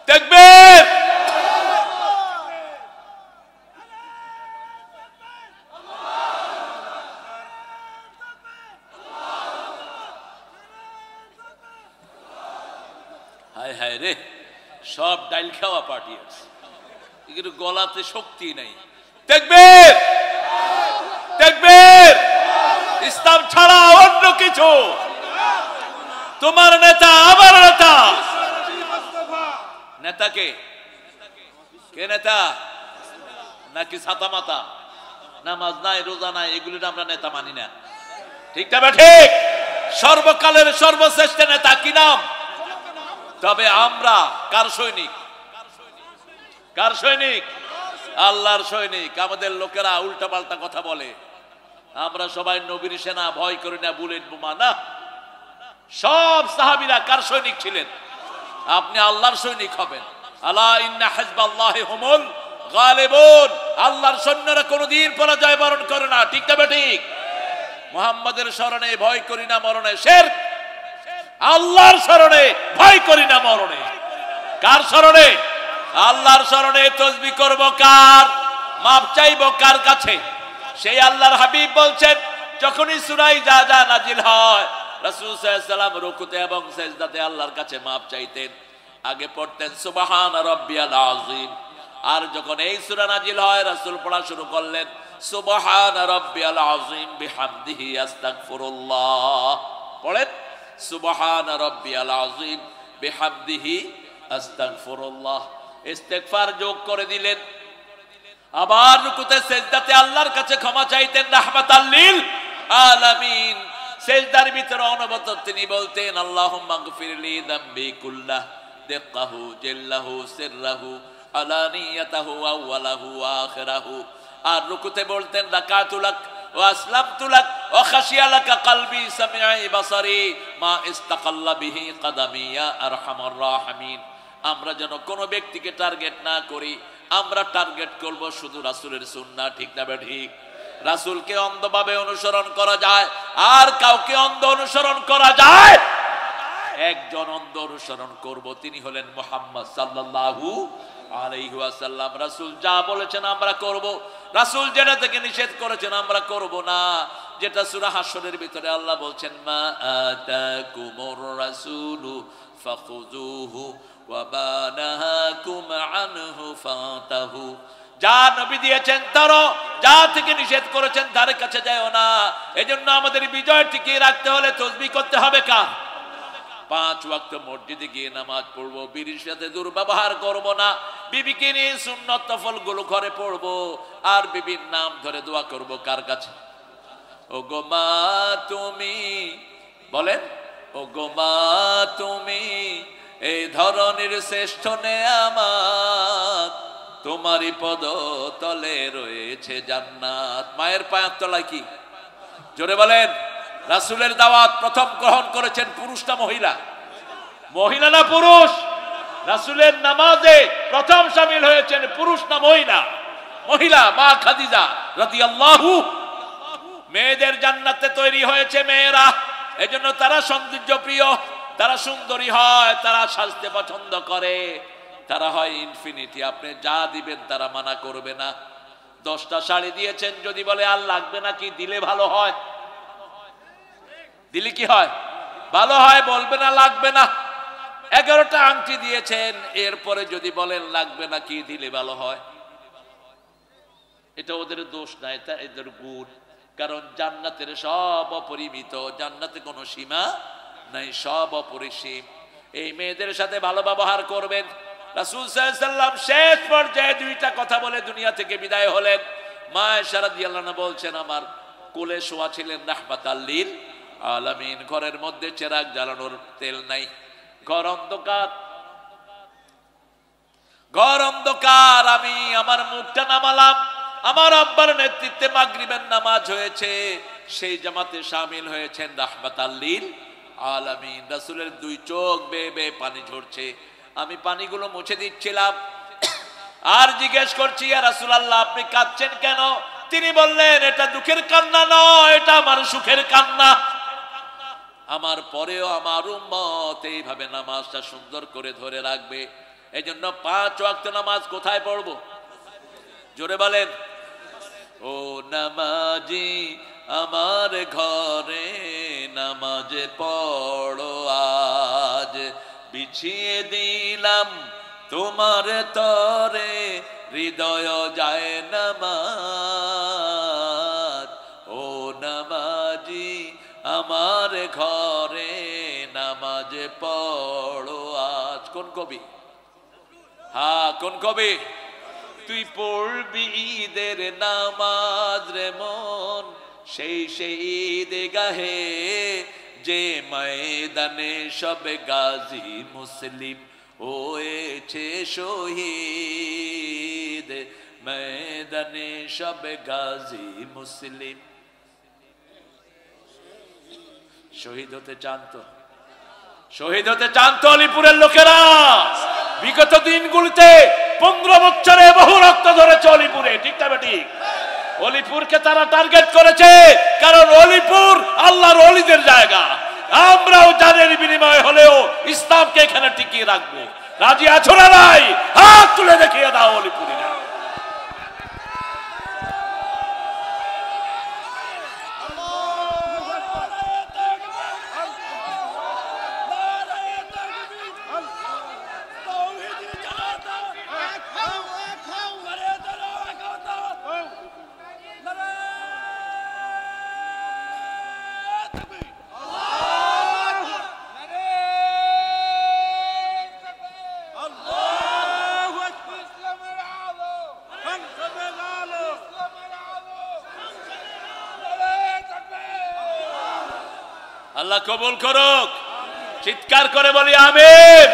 তাকবীর। হায় হায় রে, সব ডাইল খাওয়া পার্টি আছে, কিন্তু গলাতে শক্তি নাই। তাকবীর তাকবীর। ইসলাম ছাড়া অন্য কিছু। তোমার নেতা আমার নেতা। নেতা কে? কে নেতা? নাকি ছাতা মাতা? নামাজ নাই, রোজা নাই, এগুলো আমরা নেতা মানি না। ঠিক না ঠিক? সর্বকালের সর্বশ্রেষ্ঠ নেতা কি নাম? তবে আমরা কার সৈনিক? কার সৈনিক? আল্লাহর সৈনিক। আমাদের লোকেরা উল্টা পাল্টা কথা বলে, আমরা সবাই নবীর সেনা, ভয় করি না বুলেট বোমা না। সব সাহাবীরা কার সৈনিক ছিলেন? আপনি আল্লাহর সৈনিক হবেন। আলা ইন্না হিজবাল্লাহি হুমুল গালিবুন। আল্লাহর সৈন্যরা কোনদিন পরাজয় বরণ করে না। ঠিক না ঠিক? মুহাম্মাদের শরণে ভয় করি না মরণে শিরক, আল্লাহর শরণে ভয় করি না মরণে। কার শরণে? আল্লাহর শরণে। তাসবিহ করব কার? মাপ চাইব কার কাছে? সেই আল্লাহর হাবিব বলছেন, যখনই সূরা ইজা নাজিল হয়, রাসূল সাল্লাল্লাহু আলাইহি ওয়াসাল্লাম রুকুতে এবং সিজদাতে আল্লাহর কাছে মাপ চাইতেন। আগে পড়তেন সুবহান রাব্বিয়াল আযীম, আর যখন এই সূরা নাজিল হয়, রাসূল পড়া শুরু করলেন সুবহান রাব্বিয়াল আযীম বিহামদিহি আস্তাগফিরুল্লাহ। পড়েন সুবহান রাব্বিয়াল আযীম বিহামদিহি আস্তাগফিরুল্লাহ। ইস্তেগফার যোগ করে দিলেন। আবার রুকুতে সিজদাতে আল্লাহর কাছে ক্ষমা চাইতেন রাহমাতাল লিল আলামিন। সিজদার ভিতরে অনবরত তিনি বলতেন আল্লাহুম্মা গফিরলি যামবি কুল্লাহ দিক্কাহু জিল্লাহু সিররাহু আলানিয়াতাহু আউওয়ালাহু আখিরাহু। আর রুকুতে বলতেন রাকাতুলাক ওয়া আসলামতুলাক ওয়া খাশিয়া লাকা কলবি সামিঈ বাসারি মা ইস্তাকাল্লা বিহি কদমি ইয়া আরহামার রাহিমিন। আমরা যেন কোনো ব্যক্তিকে টার্গেট না করি, আমরা টার্গেট করব শুধু রাসূলের সুন্নাহ। ঠিক না ঠিক? রাসূলকে অন্ধভাবে অনুসরণ করা যায়, আর কাউকে অন্ধ অনুসরণ করা যায়? একজন অন্ধ অনুসরণ করব, তিনি হলেন মুহাম্মদ সাল্লাল্লাহু আলাইহি ওয়াসাল্লাম। রাসূল যা বলেছেন আমরা করব, রাসূল যেটা থেকে নিষেধ করেছেন আমরা করব না। যেটা সূরা হাশরের ভিতরে আল্লাহ বলছেন, মা আতাকুমুর রাসূলু ফাখুযুহু ওয়া মা নাহাকুম আনহু ফাতাহু। যা নবী দিয়েছেন তারও, যা থেকে নিষেধ করেছেন তার কাছে যায়ও না। এজন্য আমাদের বিজয় টিকিয়ে রাখতে হলে তাসবিহ করতে হবে কার? 5 ওয়াক্ত মসজিদে গিয়ে নামাজ পড়বো, বিবির সাথে দুর্ব্যবহার করব না, বিবিকে নিয়ে সুন্নত নফল গুলো ঘরে পড়বো, আর বিবির নাম ধরে দোয়া করব কার কাছে? ও গো মা তুমি, বলেন, ও গো মা তুমি এই ধরনের শ্রেষ্ঠ নেয়ামত, তোমারই পদ তলে রয়েছে জান্নাত। মায়ের পায়ের তলায় কি? জোরে বলেন। রাসূলের দাওয়াত প্রথম গ্রহণ করেছেন পুরুষ না মহিলা? মহিলা না পুরুষ? রাসূলের নামাজে প্রথম শামিল হয়েছেন পুরুষ না মহিলা? মহিলা, মা খাদিজা রাদিয়াল্লাহু। মেয়েদের জান্নাতে তৈরি হয়েছে মেয়েরা, এজন্য তারা সৌন্দর্য প্রিয়, তারা সুন্দরী হয়, তারা সাজতে পছন্দ করে, তারা হয় ইনফিনিটি। আপনি যা দিবেন তারা মানা করবে না। 10টা শাড়ি দিয়েছেন, যদি বলে আর লাগবে না, কি দিলে ভালো হয়? দিলে কি হয়? ভালো হয়, বলবে না লাগবে না। 11টা আংটি দিয়েছেন, এরপরে যদি বলেন লাগবে না, কি দিলে ভালো হয়? এটা ওদের দোষ না, এটা এদের গুণ। কারণ জান্নাতের সব অপরিমিত, জান্নাতে কোনো সীমা নাই, সব অপরিসীম। এই মেয়েদের সাথে ভালো ব্যবহার করবেন। রাসূল সাল্লাল্লাহু আলাইহি ওয়াসাল্লাম শেষ পর্যায়ে 2টা কথা বলে দুনিয়া থেকে বিদায় হলেন। মা আয়েশা রাদিয়াল্লাহু আনহা বলছেন, আমার কোলে শোয়া ছিলেন রাহমাতাল লিল আলামিন। ঘরের মধ্যে চেরাগ জ্বালানোর তেল নাই, ঘর অন্ধকার, ঘর অন্ধকার। আমি আমার মুখটা নামালাম, আমার আব্বার নেতৃত্বে মাগরিবের নামাজ হয়েছে, সেই জামাতে শামিল হয়েছেন রাহমাতাল লিল আলামিন। রাসূলের 2 চোখ বেয়ে বেয়ে পানি ঝরছে, আমি পানিগুলো মুছে দিচ্ছিলাম, আর জিজ্ঞেস করছি, ইয়া রাসূলুল্লাহ আপনি কাঁদছেন কেন? তিনি বললেন, এটা দুঃখের কান্না নয়, এটা আমার সুখের কান্না। আমার পরেও আমার উম্মত এইভাবে নামাজটা সুন্দর করে ধরে রাখবে। এজন্য 5 ওয়াক্ত নামাজ কোথায় পড়বো? জোরে বলেন। ও নামাজি আমার ঘরে নামাজ পড়ো আজ, বিছিয়ে দিলাম তোমার তরে হৃদয় যায় নামাজ। ও নামাজি আমার ঘরে নামাজ পড়ো আজ। কোন কবি? হ্যাঁ, কোন কবি? তুই পড়বি ঈদের নামাজ রে মন, সেই ঈদ গাহে যে ময়দানে সব গাজী মুসলিম হয়েছে শহীদ, ময়দানে সব গাজী মুসলিম। শহীদ হতে চান তো? শহীদ হতে চান তো আলিপুরের লোকেরা? বিগত দিনগুলিতে 15 বছরে বহু রক্ত ধরেছে অলিপুরে, ঠিক না ঠিক? অলিপুরকে তারা টার্গেট করেছে, কারণ অলিপুর আল্লাহর ওলিদের জায়গা। আমরাও জানের বিনিময়ে হলেও ইসলামকে এখানে টিকিয়ে রাখবো। রাজি আছো না নাই? হাত তুলে দেখিয়ে দাও অলিপুরি। আল্লাহ কবুল করুক। চিৎকার করে বলি আমিন।